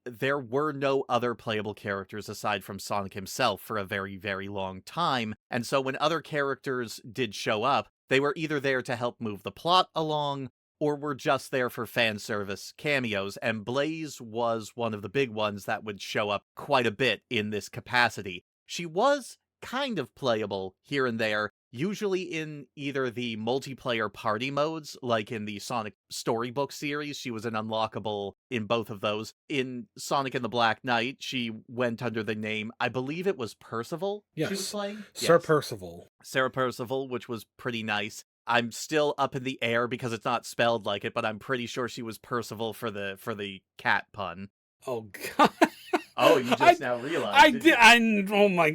[SPEAKER 2] there were no other playable characters aside from Sonic himself for a very, very long time, and so when other characters did show up, they were either there to help move the plot along, or were just there for fan service cameos, and Blaze was one of the big ones that would show up quite a bit in this capacity. She was kind of playable here and there, usually in either the multiplayer party modes, like in the Sonic Storybook series. She was an unlockable in both of those. In Sonic and the Black Knight, she went under the name, I believe it was Percival.
[SPEAKER 1] Yes,
[SPEAKER 2] she was playing?
[SPEAKER 1] Sir
[SPEAKER 2] Yes.
[SPEAKER 1] Percival.
[SPEAKER 2] Sarah Percival, which was pretty nice. I'm still up in the air because it's not spelled like it, but I'm pretty sure she was Percival for the cat pun.
[SPEAKER 1] Oh God.
[SPEAKER 2] Oh, you just now realized.
[SPEAKER 1] I did. Oh my.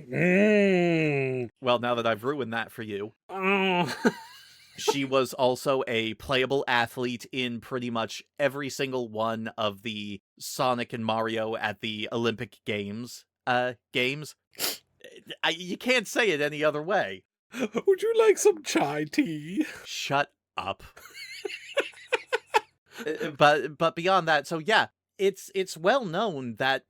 [SPEAKER 2] Well, now that I've ruined that for you.
[SPEAKER 1] Oh.
[SPEAKER 2] She was also a playable athlete in pretty much every single one of the Sonic and Mario at the Olympic Games. You can't say it any other way.
[SPEAKER 1] Would you like some chai tea?
[SPEAKER 2] Shut up. But beyond that, so yeah, it's well known that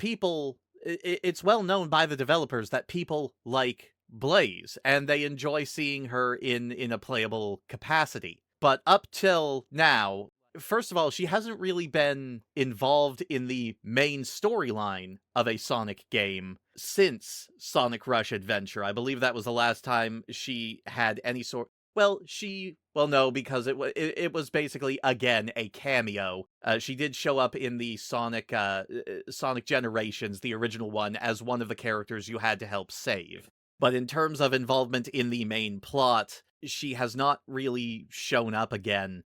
[SPEAKER 2] it's well known by the developers that people like Blaze, and they enjoy seeing her in a playable capacity. But up till now, first of all, she hasn't really been involved in the main storyline of a Sonic game since Sonic Rush Adventure. I believe that was the last time she had any sort. Well, no, because it was basically, again, a cameo. She did show up in the Sonic Generations, the original one, as one of the characters you had to help save. But in terms of involvement in the main plot, she has not really shown up again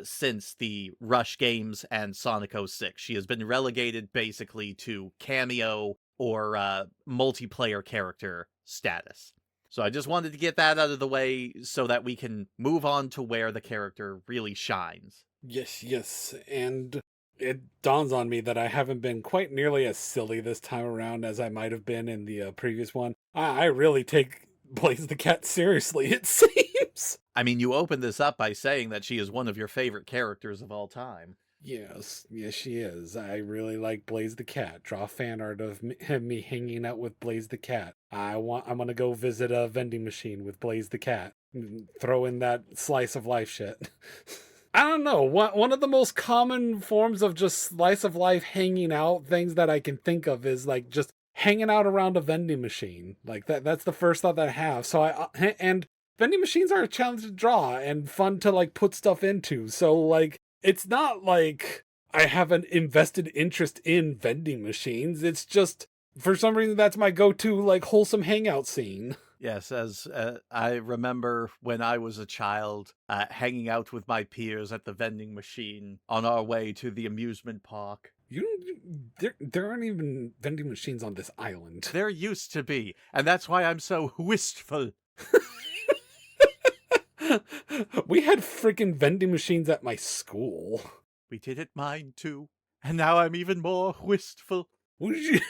[SPEAKER 2] since the Rush games and Sonic 06. She has been relegated basically to cameo or multiplayer character status. So I just wanted to get that out of the way so that we can move on to where the character really shines.
[SPEAKER 1] Yes, and it dawns on me that I haven't been quite nearly as silly this time around as I might have been in the previous one. I really take Blaze the Cat seriously, it seems.
[SPEAKER 2] I mean, you opened this up by saying that she is one of your favorite characters of all time.
[SPEAKER 1] Yes, she is. I really like Blaze the Cat. Draw fan art of me hanging out with Blaze the Cat. I'm gonna go visit a vending machine with Blaze the Cat. Throw in that slice of life shit. I don't know. One of the most common forms of just slice of life hanging out things that I can think of is like just hanging out around a vending machine. Like that's the first thought that I have. So and vending machines are a challenge to draw and fun to like put stuff into. So like it's not like I have an invested interest in vending machines. It's just for some reason that's my go-to like wholesome hangout scene.
[SPEAKER 2] Yes, as I remember when I was a child, hanging out with my peers at the vending machine on our way to the amusement park.
[SPEAKER 1] There aren't even vending machines on this island.
[SPEAKER 2] There used to be, and that's why I'm so wistful.
[SPEAKER 1] We had freaking vending machines at my school.
[SPEAKER 2] We did at mine too, and now I'm even more wistful.
[SPEAKER 1] Would you?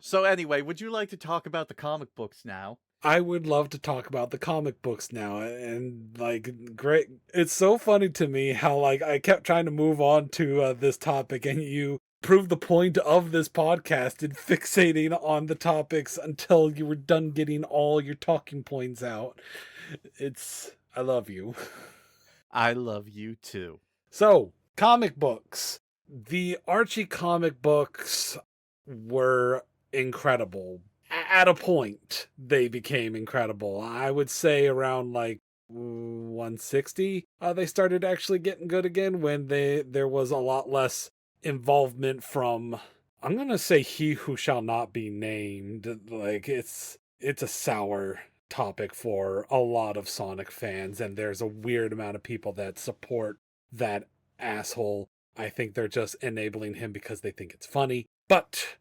[SPEAKER 2] So anyway, would you like to talk about the comic books now?
[SPEAKER 1] I would love to talk about the comic books now, and like, great. It's so funny to me how like I kept trying to move on to this topic, and you proved the point of this podcast in fixating on the topics until you were done getting all your talking points out. I love you.
[SPEAKER 2] I love you too.
[SPEAKER 1] So, comic books. The Archie comic books were incredible. At a point, they became incredible. I would say around like 160, they started actually getting good again when there was a lot less involvement from, I'm gonna say, He Who Shall Not Be Named. Like it's a sour topic for a lot of Sonic fans, and there's a weird amount of people that support that asshole. I think they're just enabling him because they think it's funny. But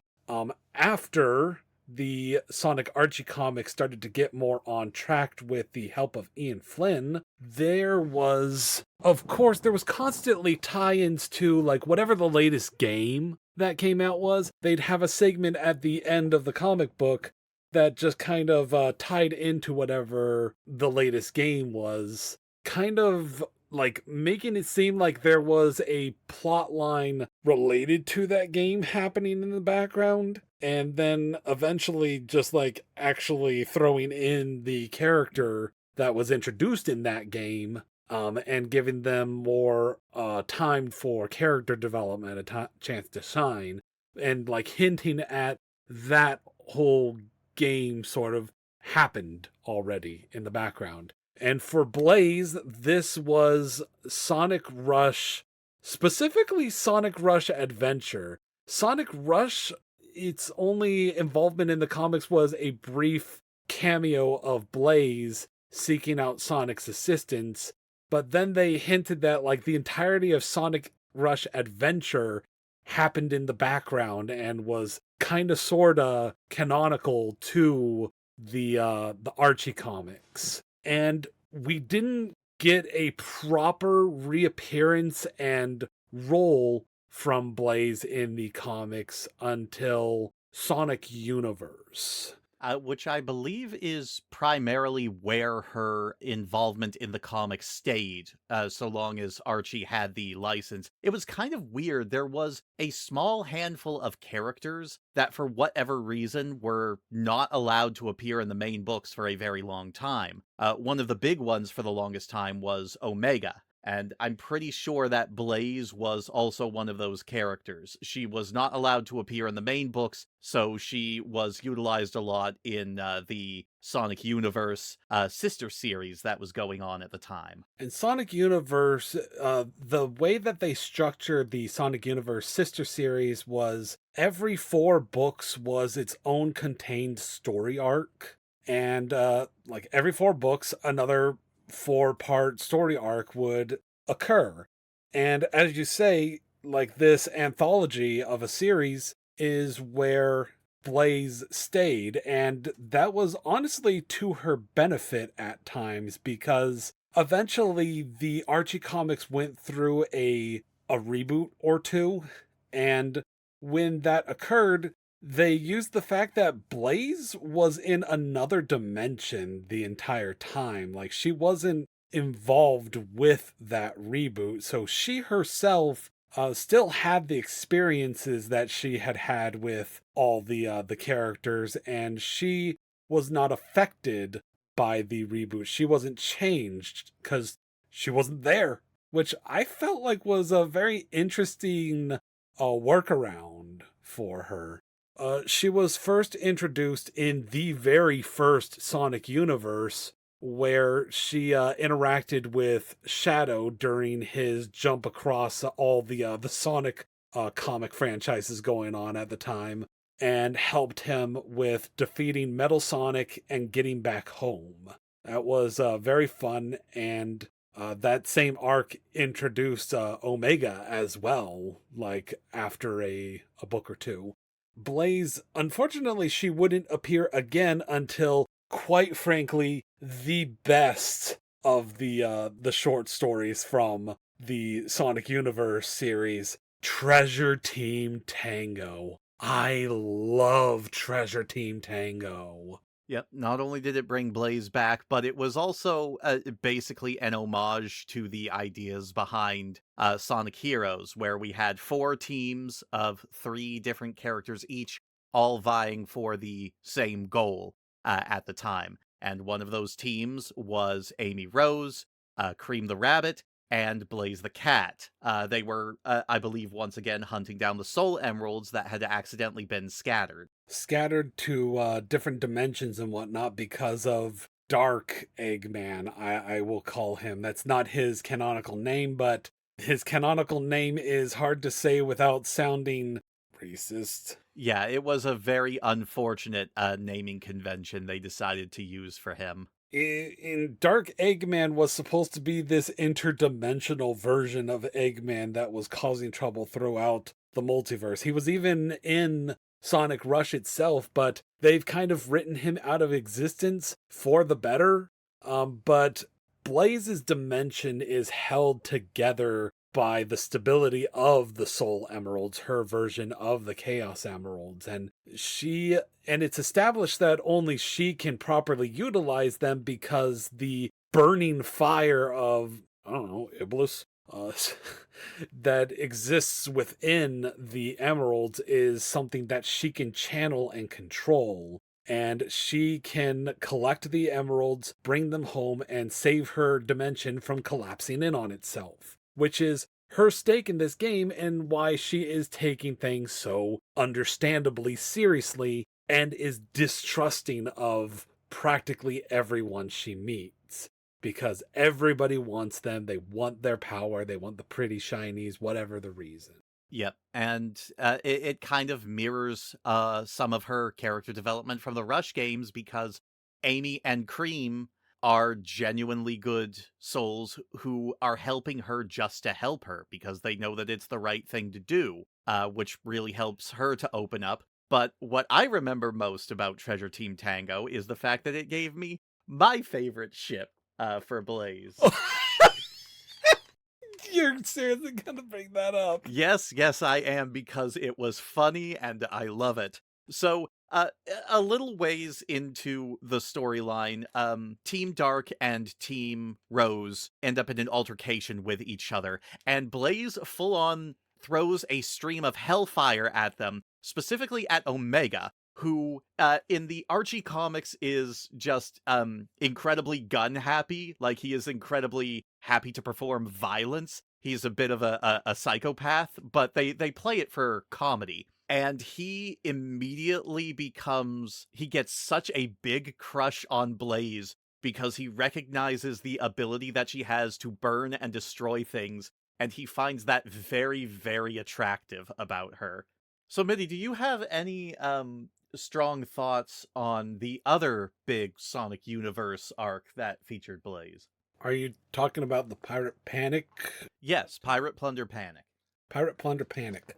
[SPEAKER 1] after the Sonic Archie comics started to get more on track with the help of Ian Flynn, there was constantly tie-ins to like whatever the latest game that came out was. They'd have a segment at the end of the comic book that just kind of tied into whatever the latest game was, kind of like making it seem like there was a plot line related to that game happening in the background, and then eventually just like actually throwing in the character that was introduced in that game, and giving them more time for character development, a chance to shine, and like hinting at that whole game sort of happened already in the background. And for Blaze, this was Sonic Rush, specifically Sonic Rush Adventure. Sonic Rush, its only involvement in the comics was a brief cameo of Blaze seeking out Sonic's assistance, but then they hinted that like the entirety of Sonic Rush Adventure happened in the background and was kind of sorta canonical to the Archie comics. And we didn't get a proper reappearance and role from Blaze in the comics until Sonic Universe.
[SPEAKER 2] Which I believe is primarily where her involvement in the comics stayed, so long as Archie had the license. It was kind of weird. There was a small handful of characters that, for whatever reason, were not allowed to appear in the main books for a very long time. One of the big ones for the longest time was Omega. And I'm pretty sure that Blaze was also one of those characters. She was not allowed to appear in the main books, so she was utilized a lot in the Sonic Universe sister series that was going on at the time.
[SPEAKER 1] In Sonic Universe, the way that they structured the Sonic Universe sister series was every 4 books was its own contained story arc. And like every 4 books, another 4-part story arc would occur. And as you say, like this anthology of a series is where Blaze stayed, and that was honestly to her benefit at times, because eventually the Archie comics went through a reboot or two, and when that occurred, they used the fact that Blaze was in another dimension the entire time. Like, she wasn't involved with that reboot, so she herself still had the experiences that she had had with all the characters, and she was not affected by the reboot. She wasn't changed because she wasn't there, which I felt like was a very interesting workaround for her. She was first introduced in the very first Sonic universe, where she interacted with Shadow during his jump across all the Sonic comic franchises going on at the time, and helped him with defeating Metal Sonic and getting back home. That was very fun, and that same arc introduced Omega as well, like after a book or two. Blaze, unfortunately, she wouldn't appear again until, quite frankly, the best of the short stories from the Sonic Universe series, Treasure Team Tango. I love Treasure Team Tango.
[SPEAKER 2] Yep. Not only did it bring Blaze back, but it was also basically an homage to the ideas behind Sonic Heroes, where we had 4 teams of 3 different characters each, all vying for the same goal at the time. And one of those teams was Amy Rose, Cream the Rabbit, and Blaze the Cat. They were, I believe, once again hunting down the Soul Emeralds that had accidentally been scattered.
[SPEAKER 1] Scattered to different dimensions and whatnot because of Dark Eggman, I will call him. That's not his canonical name, but his canonical name is hard to say without sounding racist.
[SPEAKER 2] Yeah, it was a very unfortunate naming convention they decided to use for him.
[SPEAKER 1] In Dark Eggman was supposed to be this interdimensional version of Eggman that was causing trouble throughout the multiverse. He was even in Sonic Rush itself, but they've kind of written him out of existence for the better. But Blaze's dimension is held together by the stability of the Soul Emeralds, her version of the Chaos Emeralds. And it's established that only she can properly utilize them because the burning fire of, I don't know, Iblis, that exists within the emeralds is something that she can channel and control. And she can collect the emeralds, bring them home, and save her dimension from collapsing in on itself, which is her stake in this game and why she is taking things so understandably seriously and is distrusting of practically everyone she meets. Because everybody wants them, they want their power, they want the pretty shinies, whatever the reason.
[SPEAKER 2] Yep, and it kind of mirrors some of her character development from the Rush games, because Amy and Cream are genuinely good souls who are helping her just to help her because they know that it's the right thing to do, which really helps her to open up. But what I remember most about Treasure Team Tango is the fact that it gave me my favorite ship for Blaze.
[SPEAKER 1] You're seriously gonna bring that up?
[SPEAKER 2] Yes, yes, I am, because it was funny and I love it. So, a little ways into the storyline, Team Dark and Team Rose end up in an altercation with each other, and Blaze full on throws a stream of hellfire at them, specifically at Omega, who in the Archie comics is just incredibly gun happy. Like, he is incredibly happy to perform violence. He's a bit of a psychopath, but they play it for comedy. And he immediately he gets such a big crush on Blaze because he recognizes the ability that she has to burn and destroy things, and he finds that very, very attractive about her. So, Midi, do you have any strong thoughts on the other big Sonic Universe arc that featured Blaze?
[SPEAKER 1] Are you talking about the Pirate Panic?
[SPEAKER 2] Yes, Pirate Plunder Panic.
[SPEAKER 1] Pirate Plunder Panic.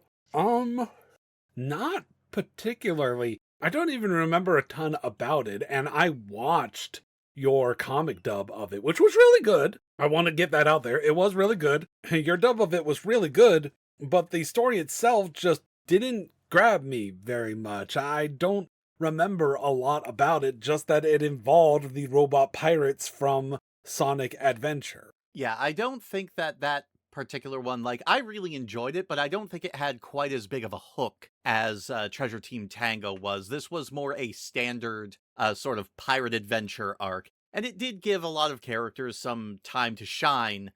[SPEAKER 1] Not particularly. I don't even remember a ton about it, and I watched your comic dub of it, which was really good. I want to get that out there. It was really good. Your dub of it was really good, but the story itself just didn't grab me very much. I don't remember a lot about it, just that it involved the robot pirates from Sonic Adventure.
[SPEAKER 2] Yeah, I don't think that particular one, like, I really enjoyed it, but I don't think it had quite as big of a hook as Treasure Team Tango was. This was more a standard sort of pirate adventure arc. And it did give a lot of characters some time to shine.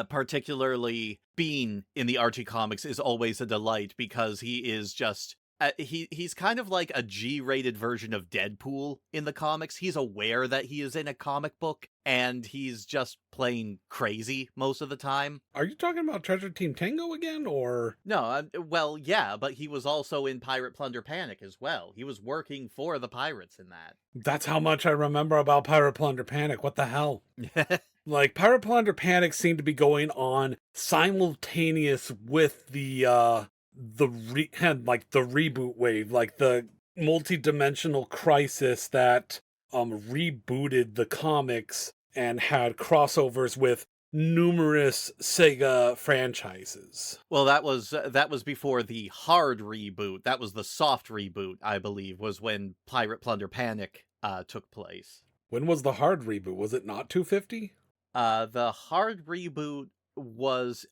[SPEAKER 2] Particularly Bean in the Archie comics is always a delight because he is just he's kind of like a G-rated version of Deadpool in the comics. He's aware that he is in a comic book and he's just plain crazy most of the time.
[SPEAKER 1] Are you talking about Treasure Team Tango again, or?
[SPEAKER 2] No, well, yeah, but he was also in Pirate Plunder Panic as well. He was working for the pirates in
[SPEAKER 1] That's how much I remember about Pirate Plunder Panic. What the hell?
[SPEAKER 2] that.
[SPEAKER 1] Like, Pirate Plunder Panic seemed to be going on simultaneous with the reboot wave, like the multi-dimensional crisis that rebooted the comics and had crossovers with numerous Sega franchises.
[SPEAKER 2] Well, that was before the hard reboot. That was the soft reboot, I believe, was when Pirate Plunder Panic took place.
[SPEAKER 1] When was the hard reboot? Was it not 250?
[SPEAKER 2] The hard reboot was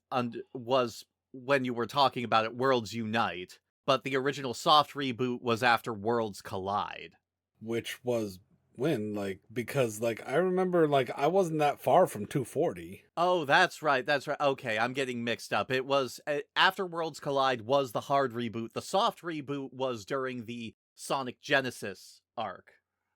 [SPEAKER 2] when you were talking about it, Worlds Unite, but the original soft reboot was after Worlds Collide.
[SPEAKER 1] Which was when? Like, because, like, I remember, like, I wasn't that far from 240.
[SPEAKER 2] Oh, that's right. That's right. Okay, I'm getting mixed up. It was after Worlds Collide was the hard reboot. The soft reboot was during the Sonic Genesis arc.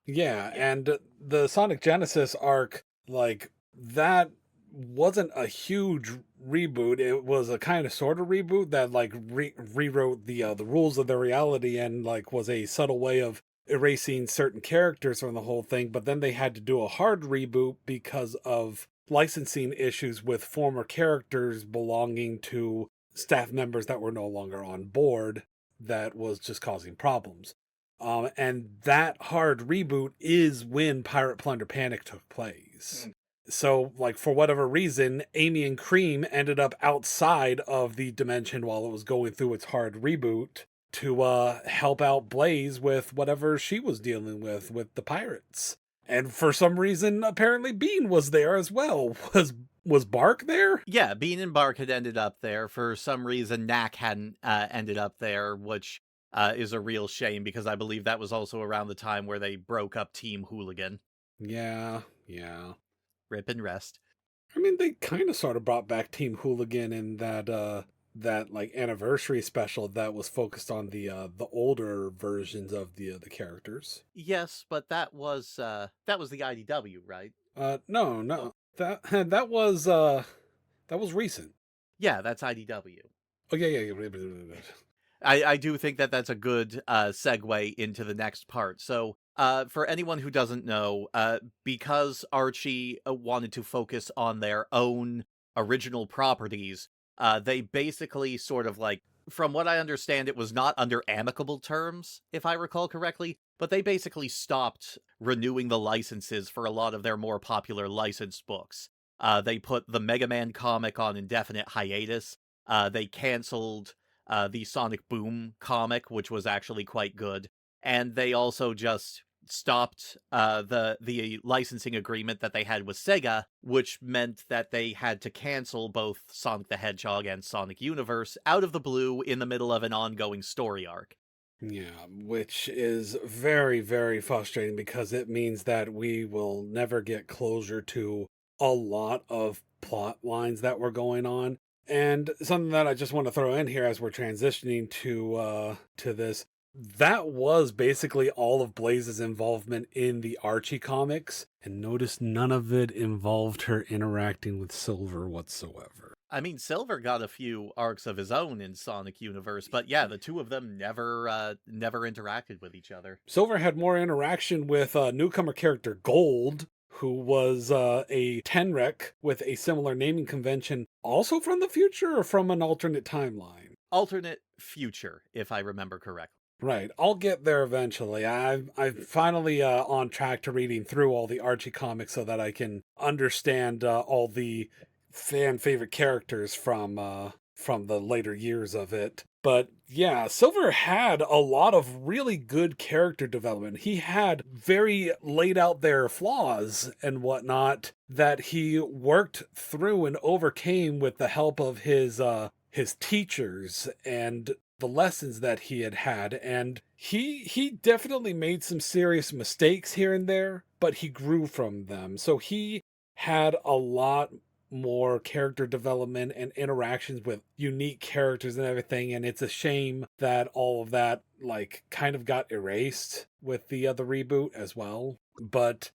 [SPEAKER 1] Yeah, and the Sonic Genesis arc, like, that wasn't a huge reboot. It was a kind of sort of reboot that, like, rewrote the rules of the reality and, like, was a subtle way of erasing certain characters from the whole thing. But then they had to do a hard reboot because of licensing issues with former characters belonging to staff members that were no longer on board. That was just causing problems. And that hard reboot is when Pirate Plunder Panic took place. So, like, for whatever reason, Amy and Cream ended up outside of the dimension while it was going through its hard reboot to help out Blaze with whatever she was dealing with the pirates. And for some reason, apparently Bean was there as well. Was Bark there?
[SPEAKER 2] Yeah, Bean and Bark had ended up there. For some reason, Knack hadn't ended up there, which is a real shame because I believe that was also around the time where they broke up Team Hooligan.
[SPEAKER 1] Yeah.
[SPEAKER 2] Rip and rest.
[SPEAKER 1] I mean, they kind of sort of brought back Team Hooligan in that like anniversary special that was focused on the older versions of the characters.
[SPEAKER 2] Yes, but that was the IDW, right?
[SPEAKER 1] No. That was recent.
[SPEAKER 2] Yeah, that's IDW.
[SPEAKER 1] Oh yeah.
[SPEAKER 2] I do think that that's a good segue into the next part. So, for anyone who doesn't know, because Archie wanted to focus on their own original properties, they basically sort of like, from what I understand, it was not under amicable terms, if I recall correctly, but they basically stopped renewing the licenses for a lot of their more popular licensed books. They put the Mega Man comic on indefinite hiatus. They canceled the Sonic Boom comic, which was actually quite good. And they also just stopped the licensing agreement that they had with Sega, which meant that they had to cancel both Sonic the Hedgehog and Sonic Universe out of the blue in the middle of an ongoing story arc.
[SPEAKER 1] Yeah, which is very, very frustrating because it means that we will never get closure to a lot of plot lines that were going on. And something that I just want to throw in here as we're transitioning to this, that was basically all of Blaze's involvement in the Archie comics. And notice none of it involved her interacting with Silver whatsoever.
[SPEAKER 2] I mean, Silver got a few arcs of his own in Sonic Universe, but yeah, the two of them never interacted with each other.
[SPEAKER 1] Silver had more interaction with newcomer character Gold, who was a Tenrec with a similar naming convention, also from the future or from an alternate timeline?
[SPEAKER 2] Alternate future, if I remember correctly.
[SPEAKER 1] Right, I'll get there eventually. I'm finally on track to reading through all the Archie comics so that I can understand all the fan favorite characters from the later years of it. But yeah, Silver had a lot of really good character development. He had very laid out their flaws and whatnot that he worked through and overcame with the help of his teachers and the lessons that he had. And he definitely made some serious mistakes here and there, but he grew from them. So he had a lot more character development and interactions with unique characters and everything, and it's a shame that all of that like kind of got erased with the other reboot as well. But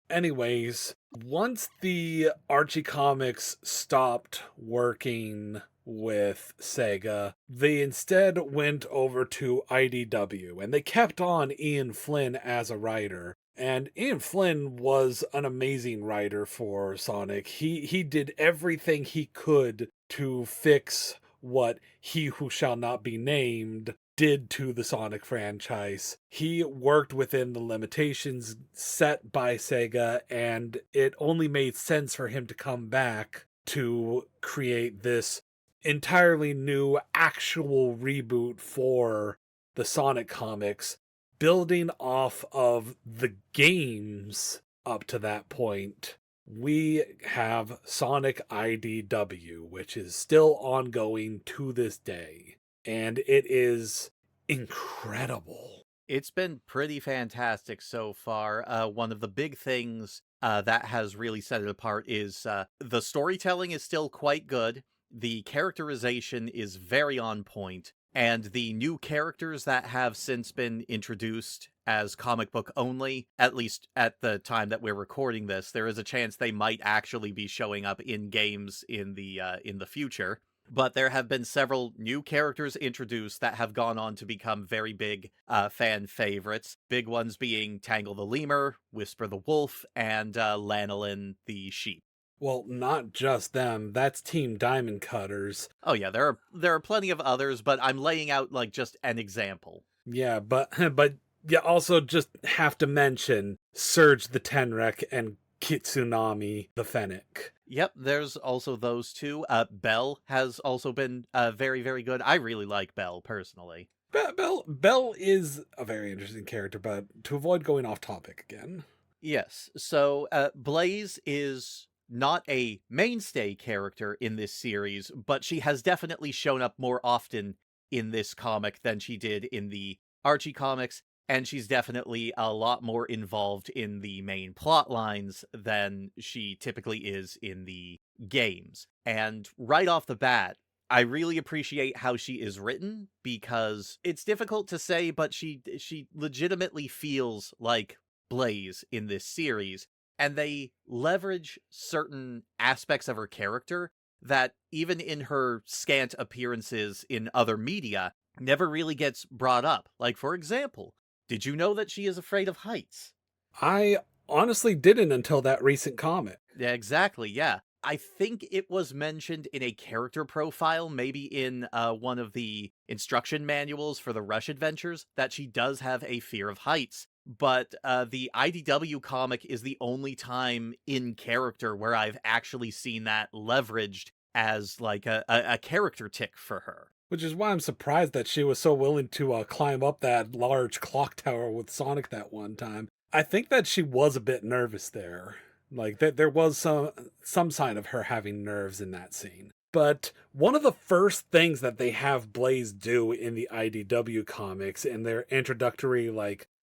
[SPEAKER 1] anyways, once the Archie comics stopped working with Sega, they instead went over to IDW, and they kept on Ian Flynn as a writer. And Ian Flynn was an amazing writer for Sonic. He did everything he could to fix what He Who Shall Not Be Named did to the Sonic franchise. He worked within the limitations set by Sega, and it only made sense for him to come back to create this entirely new actual reboot for the Sonic comics, building off of the games up to that point. We have Sonic IDW, which is still ongoing to this day, and it is incredible.
[SPEAKER 2] It's been pretty fantastic so far. One of the big things that has really set it apart is the storytelling is still quite good. The characterization is very on point, and the new characters that have since been introduced as comic book only, at least at the time that we're recording this, there is a chance they might actually be showing up in games in the future. But there have been several new characters introduced that have gone on to become very big fan favorites. Big ones being Tangle the Lemur, Whisper the Wolf, and Lanolin the Sheep.
[SPEAKER 1] Well, not just them. That's Team Diamond Cutters.
[SPEAKER 2] Oh yeah, there are plenty of others, but I'm laying out like just an example.
[SPEAKER 1] Yeah, but you also just have to mention Surge the Tenrec and Kitsunami the Fennec.
[SPEAKER 2] Yep, there's also those two. Belle has also been very, very good. I really like Belle, personally.
[SPEAKER 1] Belle is a very interesting character, but to avoid going off topic again.
[SPEAKER 2] Yes, so Blaze is not a mainstay character in this series, but she has definitely shown up more often in this comic than she did in the Archie comics, and she's definitely a lot more involved in the main plot lines than she typically is in the games. And right off the bat, I really appreciate how she is written, because it's difficult to say, but she legitimately feels like Blaze in this series, and they leverage certain aspects of her character that, even in her scant appearances in other media, never really gets brought up. Like, for example, did you know that she is afraid of heights?
[SPEAKER 1] I honestly didn't until that recent comic.
[SPEAKER 2] Yeah, exactly, yeah. I think it was mentioned in a character profile, maybe in one of the instruction manuals for the Rush Adventures, that she does have a fear of heights. But the IDW comic is the only time in character where I've actually seen that leveraged as like a character tick for her.
[SPEAKER 1] Which is why I'm surprised that she was so willing to climb up that large clock tower with Sonic that one time. I think that she was a bit nervous there. Like, there was some sign of her having nerves in that scene. But one of the first things that they have Blaze do in the IDW comics, in their introductory,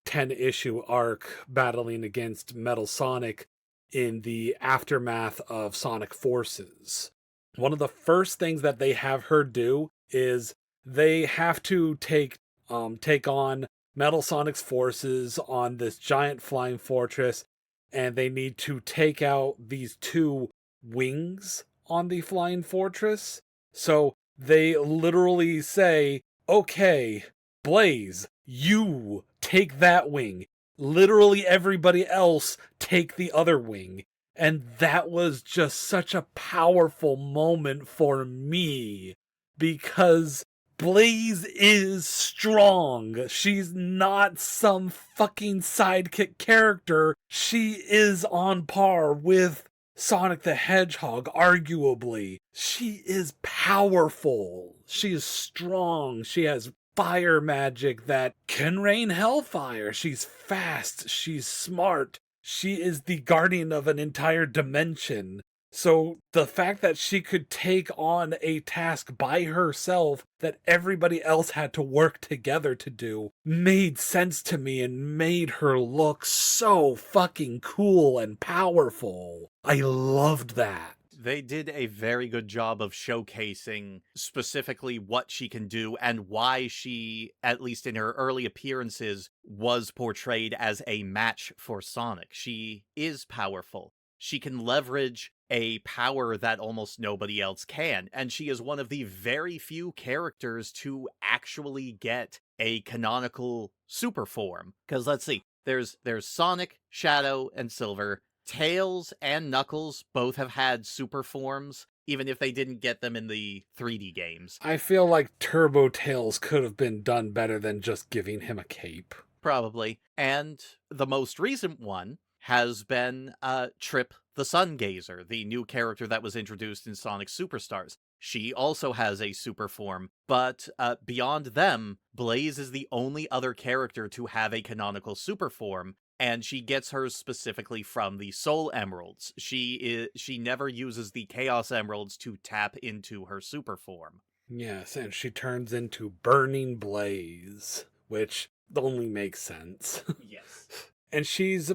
[SPEAKER 1] 10-issue arc battling against Metal Sonic in the aftermath of Sonic Forces, one of the first things that they have her do is they have to take on Metal Sonic's forces on this giant flying fortress, and they need to take out these two wings on the flying fortress. So they literally say, okay, Blaze, you take that wing. Literally everybody else take the other wing. And that was just such a powerful moment for me, because Blaze is strong. She's not some fucking sidekick character. She is on par with Sonic the Hedgehog, arguably. She is powerful. She is strong. She has fire magic that can rain hellfire. She's fast. She's smart. She is the guardian of an entire dimension. So the fact that she could take on a task by herself that everybody else had to work together to do made sense to me and made her look so fucking cool and powerful. I loved that.
[SPEAKER 2] They did a very good job of showcasing specifically what she can do and why she, at least in her early appearances, was portrayed as a match for Sonic. She is powerful. She can leverage a power that almost nobody else can, and she is one of the very few characters to actually get a canonical super form. Because let's see, there's Sonic, Shadow, and Silver. Tails and Knuckles both have had super forms, even if they didn't get them in the 3D games.
[SPEAKER 1] I feel like Turbo Tails could have been done better than just giving him a cape.
[SPEAKER 2] Probably. And the most recent one has been Trip the Sun Gazer, the new character that was introduced in Sonic Superstars. She also has a super form, but beyond them, Blaze is the only other character to have a canonical super form, and she gets hers specifically from the Soul Emeralds. She never uses the Chaos Emeralds to tap into her super form.
[SPEAKER 1] Yes, and she turns into Burning Blaze, which only makes sense.
[SPEAKER 2] Yes.
[SPEAKER 1] And she's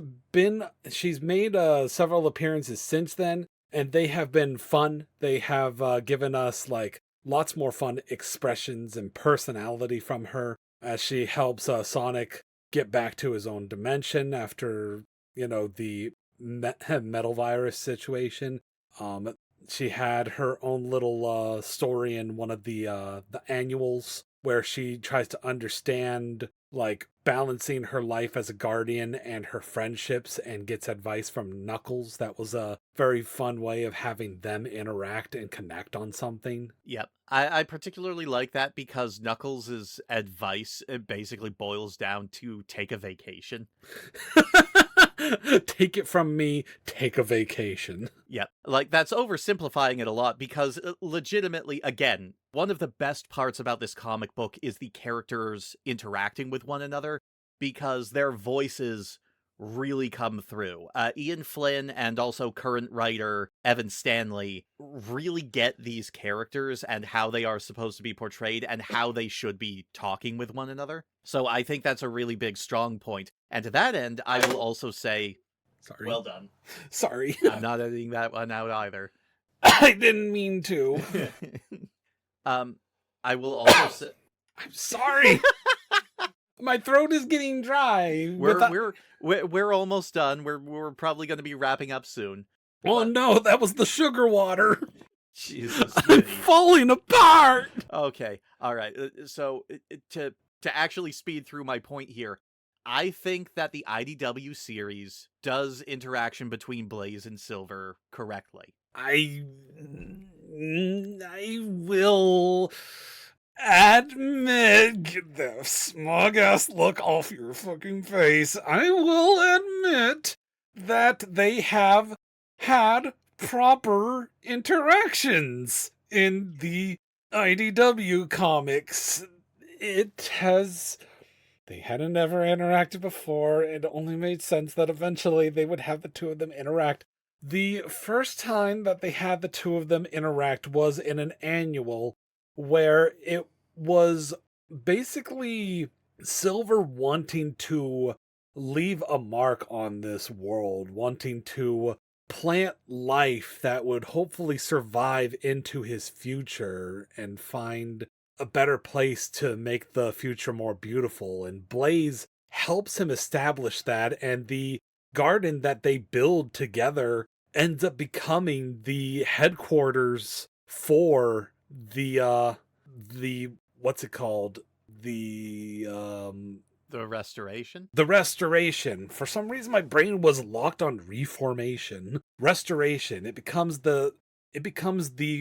[SPEAKER 1] made several appearances since then, and they have been fun. They have given us like lots more fun expressions and personality from her as she helps Sonic get back to his own dimension after, the metal virus situation. She had her own little story in one of the annuals where she tries to understand like balancing her life as a guardian and her friendships and gets advice from Knuckles. That was a very fun way of having them interact and connect on something.
[SPEAKER 2] Yep. I particularly like that because Knuckles' advice basically boils down to take a vacation.
[SPEAKER 1] Take it from me, take a vacation.
[SPEAKER 2] Yep. Like, that's oversimplifying it a lot because legitimately, again, one of the best parts about this comic book is the characters interacting with one another because their voices really come through. Ian Flynn and also current writer Evan Stanley really get these characters and how they are supposed to be portrayed and how they should be talking with one another. So I think that's a really big strong point. And to that end, I will also say,
[SPEAKER 1] Sorry.
[SPEAKER 2] well done.
[SPEAKER 1] Sorry.
[SPEAKER 2] I'm not editing that one out either.
[SPEAKER 1] I didn't mean to.
[SPEAKER 2] I will also say,
[SPEAKER 1] I'm sorry. My throat is getting dry.
[SPEAKER 2] We're almost done. We're probably going to be wrapping up soon.
[SPEAKER 1] Oh no, that was the sugar water.
[SPEAKER 2] Jesus,
[SPEAKER 1] I'm falling apart.
[SPEAKER 2] Okay, all right. So to actually speed through my point here, I think that the IDW series does interaction between Blaze and Silver correctly.
[SPEAKER 1] I will admit, get the smug ass look off your fucking face. I will admit that they have had proper interactions in the IDW comics. They hadn't ever interacted before. It only made sense that eventually they would have the two of them interact. The first time that they had the two of them interact was in an annual where it was basically Silver wanting to leave a mark on this world, wanting to plant life that would hopefully survive into his future and find a better place to make the future more beautiful. And Blaze helps him establish that, and the garden that they build together ends up becoming the headquarters for the what's it called? The
[SPEAKER 2] restoration?
[SPEAKER 1] The restoration. For some reason my brain was locked on reformation. Restoration. It becomes the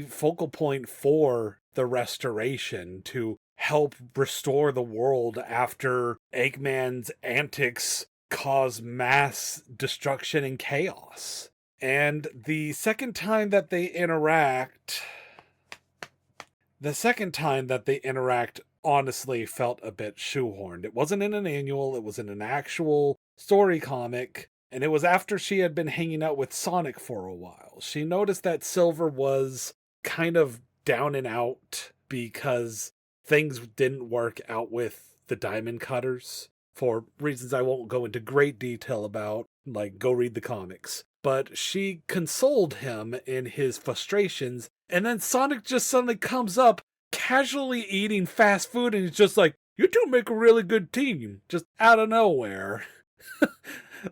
[SPEAKER 1] focal point for the restoration to help restore the world after Eggman's antics cause mass destruction and chaos. And the second time that they interact honestly felt a bit shoehorned. It wasn't in an annual, it was in an actual story comic And it was after she had been hanging out with Sonic for a while. She noticed that Silver was kind of down and out because things didn't work out with the Diamond Cutters for reasons I won't go into great detail about, like go read the comics. But she consoled him in his frustrations, and then Sonic just suddenly comes up casually eating fast food and he's just like, "You two make a really good team," just out of nowhere.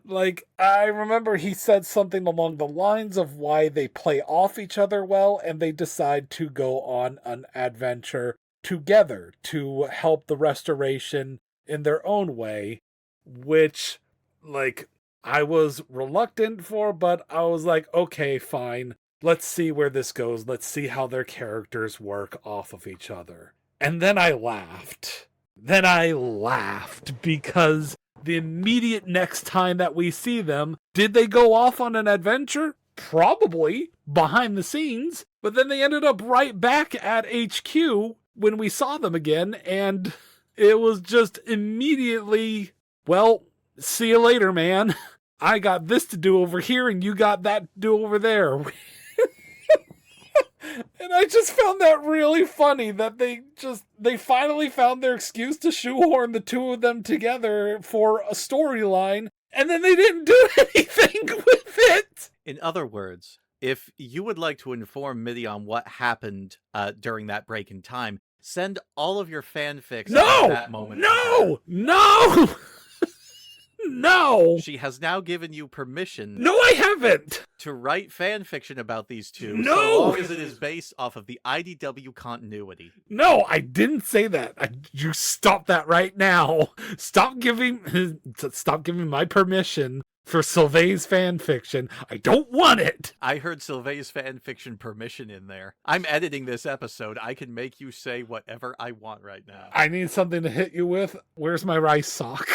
[SPEAKER 1] Like, I remember he said something along the lines of why they play off each other well and they decide to go on an adventure together to help the restoration in their own way, which, like, I was reluctant for, but I was like, okay, fine. Let's see where this goes. Let's see how their characters work off of each other. And then I laughed. Because the immediate next time that we see them, did they go off on an adventure? Probably, behind the scenes. But then they ended up right back at HQ when we saw them again, and it was just immediately, well, see you later, man. I got this to do over here, and you got that to do over there. And I just found that really funny that they finally found their excuse to shoehorn the two of them together for a storyline, and then they didn't do anything with it.
[SPEAKER 2] In other words, if you would like to inform Midi on what happened during that break in time, send all of your fanfics at that moment.
[SPEAKER 1] No! No!
[SPEAKER 2] She has now given you permission.
[SPEAKER 1] No, I haven't!
[SPEAKER 2] To write fan fiction about these two,
[SPEAKER 1] No!
[SPEAKER 2] so long as it is based off of the IDW continuity.
[SPEAKER 1] No, I didn't say that. You stop that right now. Stop giving my permission for Sylvain's fan fiction. I don't want it.
[SPEAKER 2] I heard Sylvain's fan fiction permission in there. I'm editing this episode. I can make you say whatever I want right now.
[SPEAKER 1] I need something to hit you with. Where's my rice sock?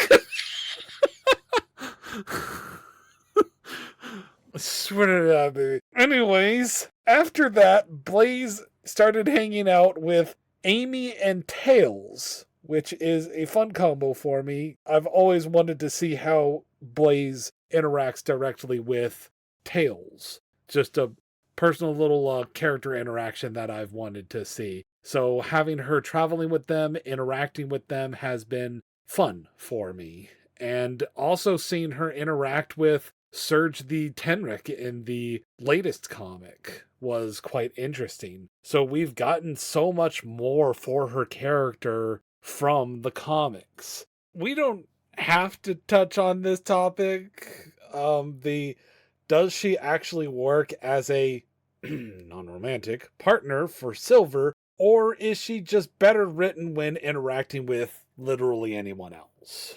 [SPEAKER 1] Swear to God, baby. Anyways, after that, Blaze started hanging out with Amy and Tails, which is a fun combo for me. I've always wanted to see how Blaze interacts directly with Tails. Just a personal little character interaction that I've wanted to see. So having her traveling with them, interacting with them has been fun for me. And also seeing her interact with Surge the Tenric in the latest comic was quite interesting. So we've gotten so much more for her character from the comics. We don't have to touch on this topic. Does she actually work as a non-romantic partner for Silver, or is she just better written when interacting with literally anyone else?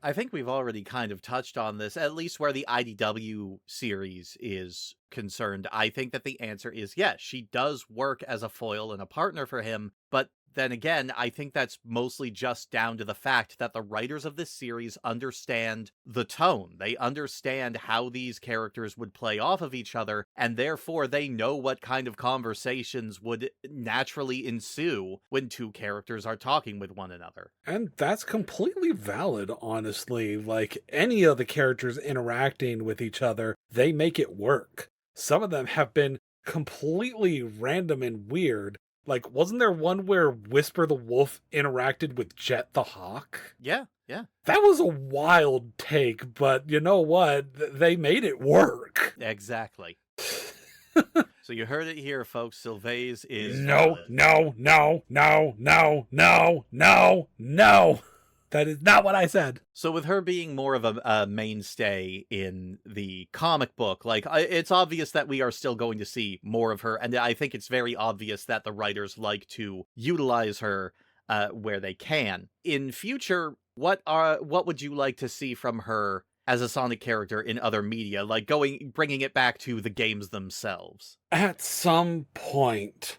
[SPEAKER 2] I think we've already kind of touched on this, at least where the IDW series is concerned. I think that the answer is yes, she does work as a foil and a partner for him, but then again, I think that's mostly just down to the fact that the writers of this series understand the tone. They understand how these characters would play off of each other, and therefore they know what kind of conversations would naturally ensue when two characters are talking with one another.
[SPEAKER 1] And that's completely valid, honestly. Like, any of the characters interacting with each other, they make it work. Some of them have been completely random and weird. Like, wasn't there one where Whisper the Wolf interacted with Jet the Hawk?
[SPEAKER 2] Yeah.
[SPEAKER 1] That was a wild take, but you know what? They made it work.
[SPEAKER 2] Exactly. So you heard it here, folks. Sylvain is
[SPEAKER 1] No. That is not what I said.
[SPEAKER 2] So with her being more of a mainstay in the comic book, like, it's obvious that we are still going to see more of her, and I think it's very obvious that the writers like to utilize her where they can. In future, what would you like to see from her as a Sonic character in other media, like bringing it back to the games themselves?
[SPEAKER 1] At some point,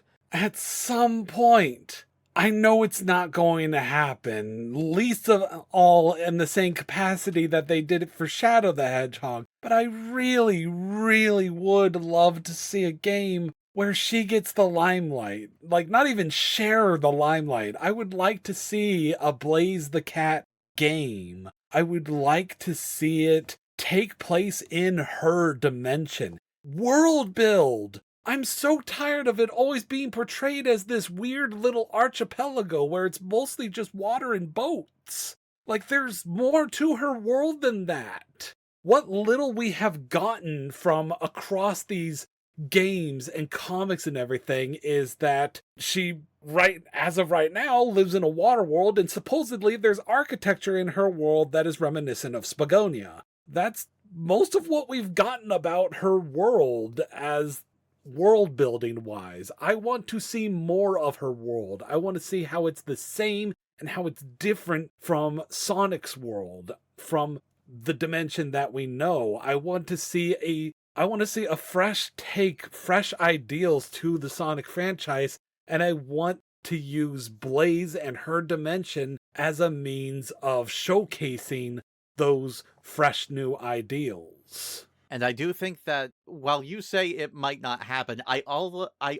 [SPEAKER 1] I know it's not going to happen, least of all in the same capacity that they did it for Shadow the Hedgehog, but I really, really would love to see a game where she gets the limelight. Like, not even share the limelight. I would like to see a Blaze the Cat game. I would like to see it take place in her dimension. World build! I'm so tired of it always being portrayed as this weird little archipelago where it's mostly just water and boats. Like, there's more to her world than that. What little we have gotten from across these games and comics and everything is that she, right as of right now, lives in a water world, and supposedly there's architecture in her world that is reminiscent of Spagonia. That's most of what we've gotten about her world as world building wise. I want to see more of her world. I want to see how it's the same and how it's different from Sonic's world, from the dimension that we know. I want to see a fresh take, fresh ideals to the Sonic franchise, and I want to use Blaze and her dimension as a means of showcasing those fresh new ideals.
[SPEAKER 2] And I do think that while you say it might not happen, I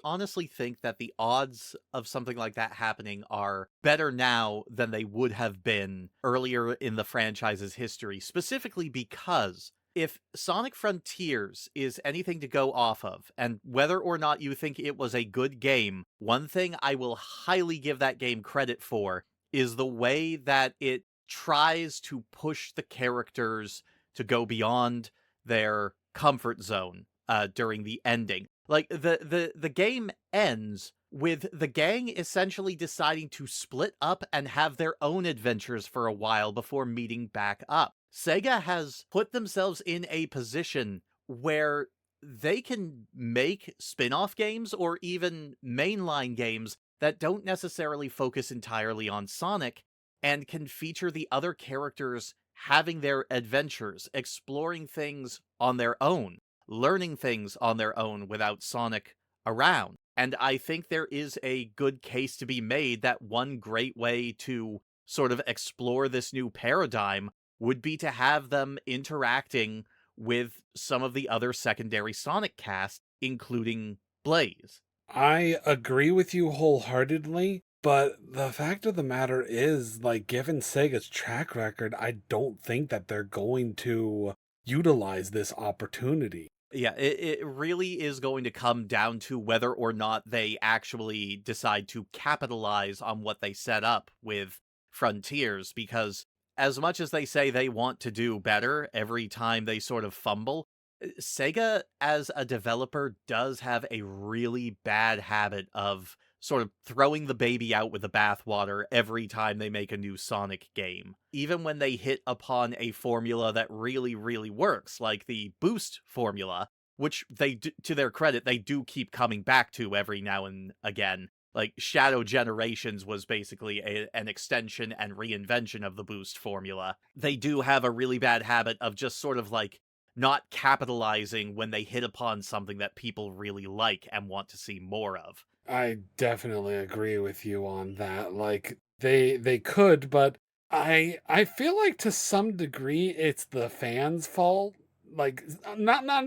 [SPEAKER 2] honestly think that the odds of something like that happening are better now than they would have been earlier in the franchise's history, specifically because if Sonic Frontiers is anything to go off of, and whether or not you think it was a good game, one thing I will highly give that game credit for is the way that it tries to push the characters to go beyond their comfort zone during the ending. Like the game ends with the gang essentially deciding to split up and have their own adventures for a while before meeting back up. Sega has put themselves in a position where they can make spin-off games or even mainline games that don't necessarily focus entirely on Sonic and can feature the other characters having their adventures, exploring things on their own, learning things on their own without Sonic around. And I think there is a good case to be made that one great way to sort of explore this new paradigm would be to have them interacting with some of the other secondary Sonic cast, including Blaze.
[SPEAKER 1] I agree with you wholeheartedly, but the fact of the matter is, like, given Sega's track record, I don't think that they're going to utilize this opportunity.
[SPEAKER 2] Yeah, it really is going to come down to whether or not they actually decide to capitalize on what they set up with Frontiers, because as much as they say they want to do better every time they sort of fumble, Sega as a developer does have a really bad habit of sort of throwing the baby out with the bathwater every time they make a new Sonic game. Even when they hit upon a formula that really, really works, like the boost formula, which they do, to their credit, they do keep coming back to every now and again. Like Shadow Generations was basically an extension and reinvention of the boost formula. They do have a really bad habit of just sort of like not capitalizing when they hit upon something that people really like and want to see more of.
[SPEAKER 1] I definitely agree with you on that. Like, they could, but I feel like to some degree it's the fans' fault. Like, not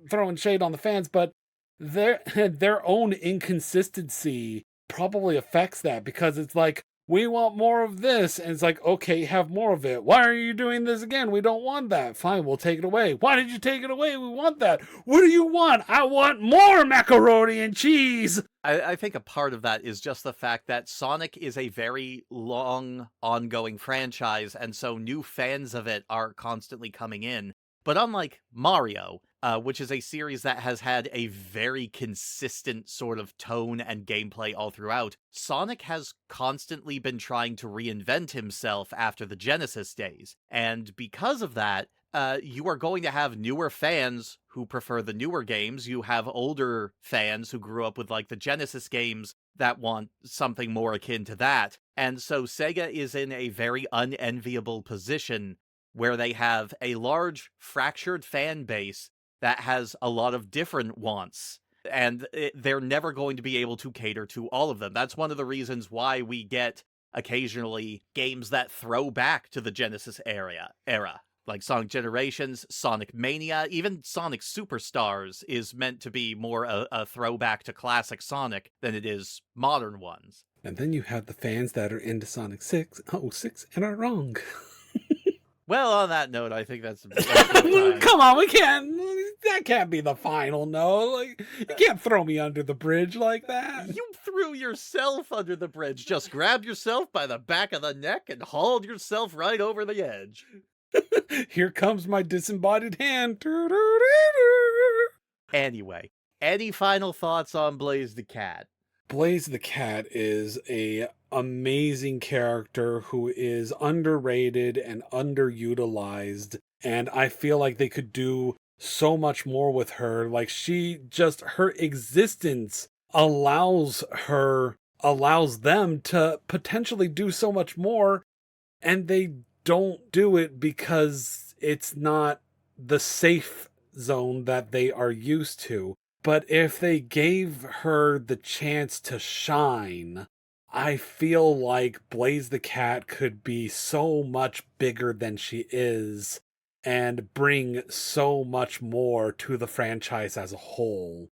[SPEAKER 1] throwing shade on the fans, but their own inconsistency probably affects that, because it's like, we want more of this, and it's like, okay, have more of it. Why are you doing this again? We don't want that. Fine, we'll take it away. Why did you take it away? We want that. What do you want? I want more macaroni and cheese.
[SPEAKER 2] I think a part of that is just the fact that Sonic is a very long, ongoing franchise, and so new fans of it are constantly coming in. But unlike Mario, which is a series that has had a very consistent sort of tone and gameplay all throughout, Sonic has constantly been trying to reinvent himself after the Genesis days. And because of that, you are going to have newer fans who prefer the newer games. You have older fans who grew up with like the Genesis games that want something more akin to that. And so Sega is in a very unenviable position where they have a large fractured fan base that has a lot of different wants, and they're never going to be able to cater to all of them. That's one of the reasons why we get occasionally games that throw back to the Genesis era. Like Sonic Generations, Sonic Mania, even Sonic Superstars is meant to be more a throwback to classic Sonic than it is modern ones.
[SPEAKER 1] And then you have the fans that are into Sonic 6, and are wrong.
[SPEAKER 2] Well, on that note, I think that's a good time.
[SPEAKER 1] Come on, we can't. That can't be the final. No, like you can't throw me under the bridge like that.
[SPEAKER 2] You threw yourself under the bridge. Just grabbed yourself by the back of the neck and hauled yourself right over the edge.
[SPEAKER 1] Here comes my disembodied hand.
[SPEAKER 2] Anyway, any final thoughts on Blaze the Cat?
[SPEAKER 1] Blaze the Cat is a amazing character who is underrated and underutilized, and I feel like they could do so much more with her. Like her existence allows them to potentially do so much more, and they don't do it because it's not the safe zone that they are used to. But if they gave her the chance to shine, I feel like Blaze the Cat could be so much bigger than she is and bring so much more to the franchise as a whole.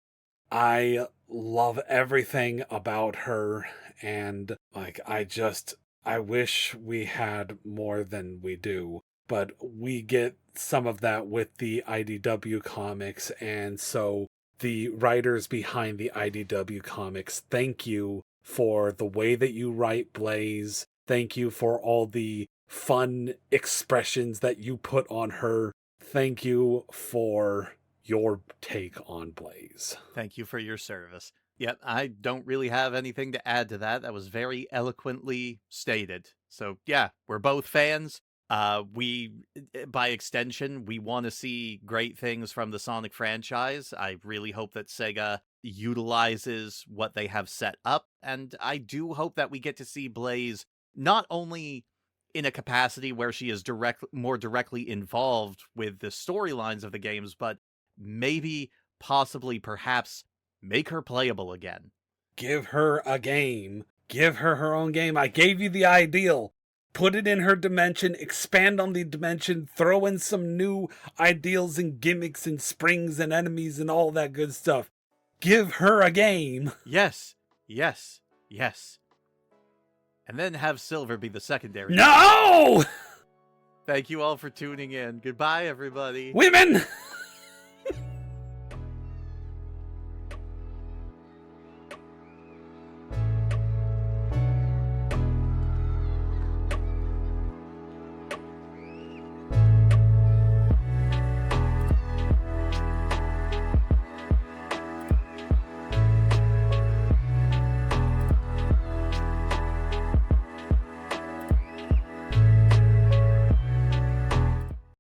[SPEAKER 1] I love everything about her, and I wish we had more than we do. But we get some of that with the IDW comics, and so the writers behind the IDW comics, thank you for the way that you write Blaze. Thank you for all the fun expressions that you put on her. Thank you for your take on Blaze.
[SPEAKER 2] Thank you for your service. Yep, I don't really have anything to add to that. That was very eloquently stated. So yeah, we're both fans. By extension, we want to see great things from the Sonic franchise. I really hope that Sega utilizes what they have set up, and I do hope that we get to see Blaze not only in a capacity where she is more directly involved with the storylines of the games, but maybe, possibly, perhaps make her playable again.
[SPEAKER 1] Give her a game. Give her her own game. I gave you the ideal. Put it in her dimension, expand on the dimension, throw in some new ideals and gimmicks and springs and enemies and all that good stuff. Give her a game.
[SPEAKER 2] Yes, yes, yes. And then have Silver be the secondary.
[SPEAKER 1] No!
[SPEAKER 2] Thank you all for tuning in. Goodbye, everybody.
[SPEAKER 1] Women!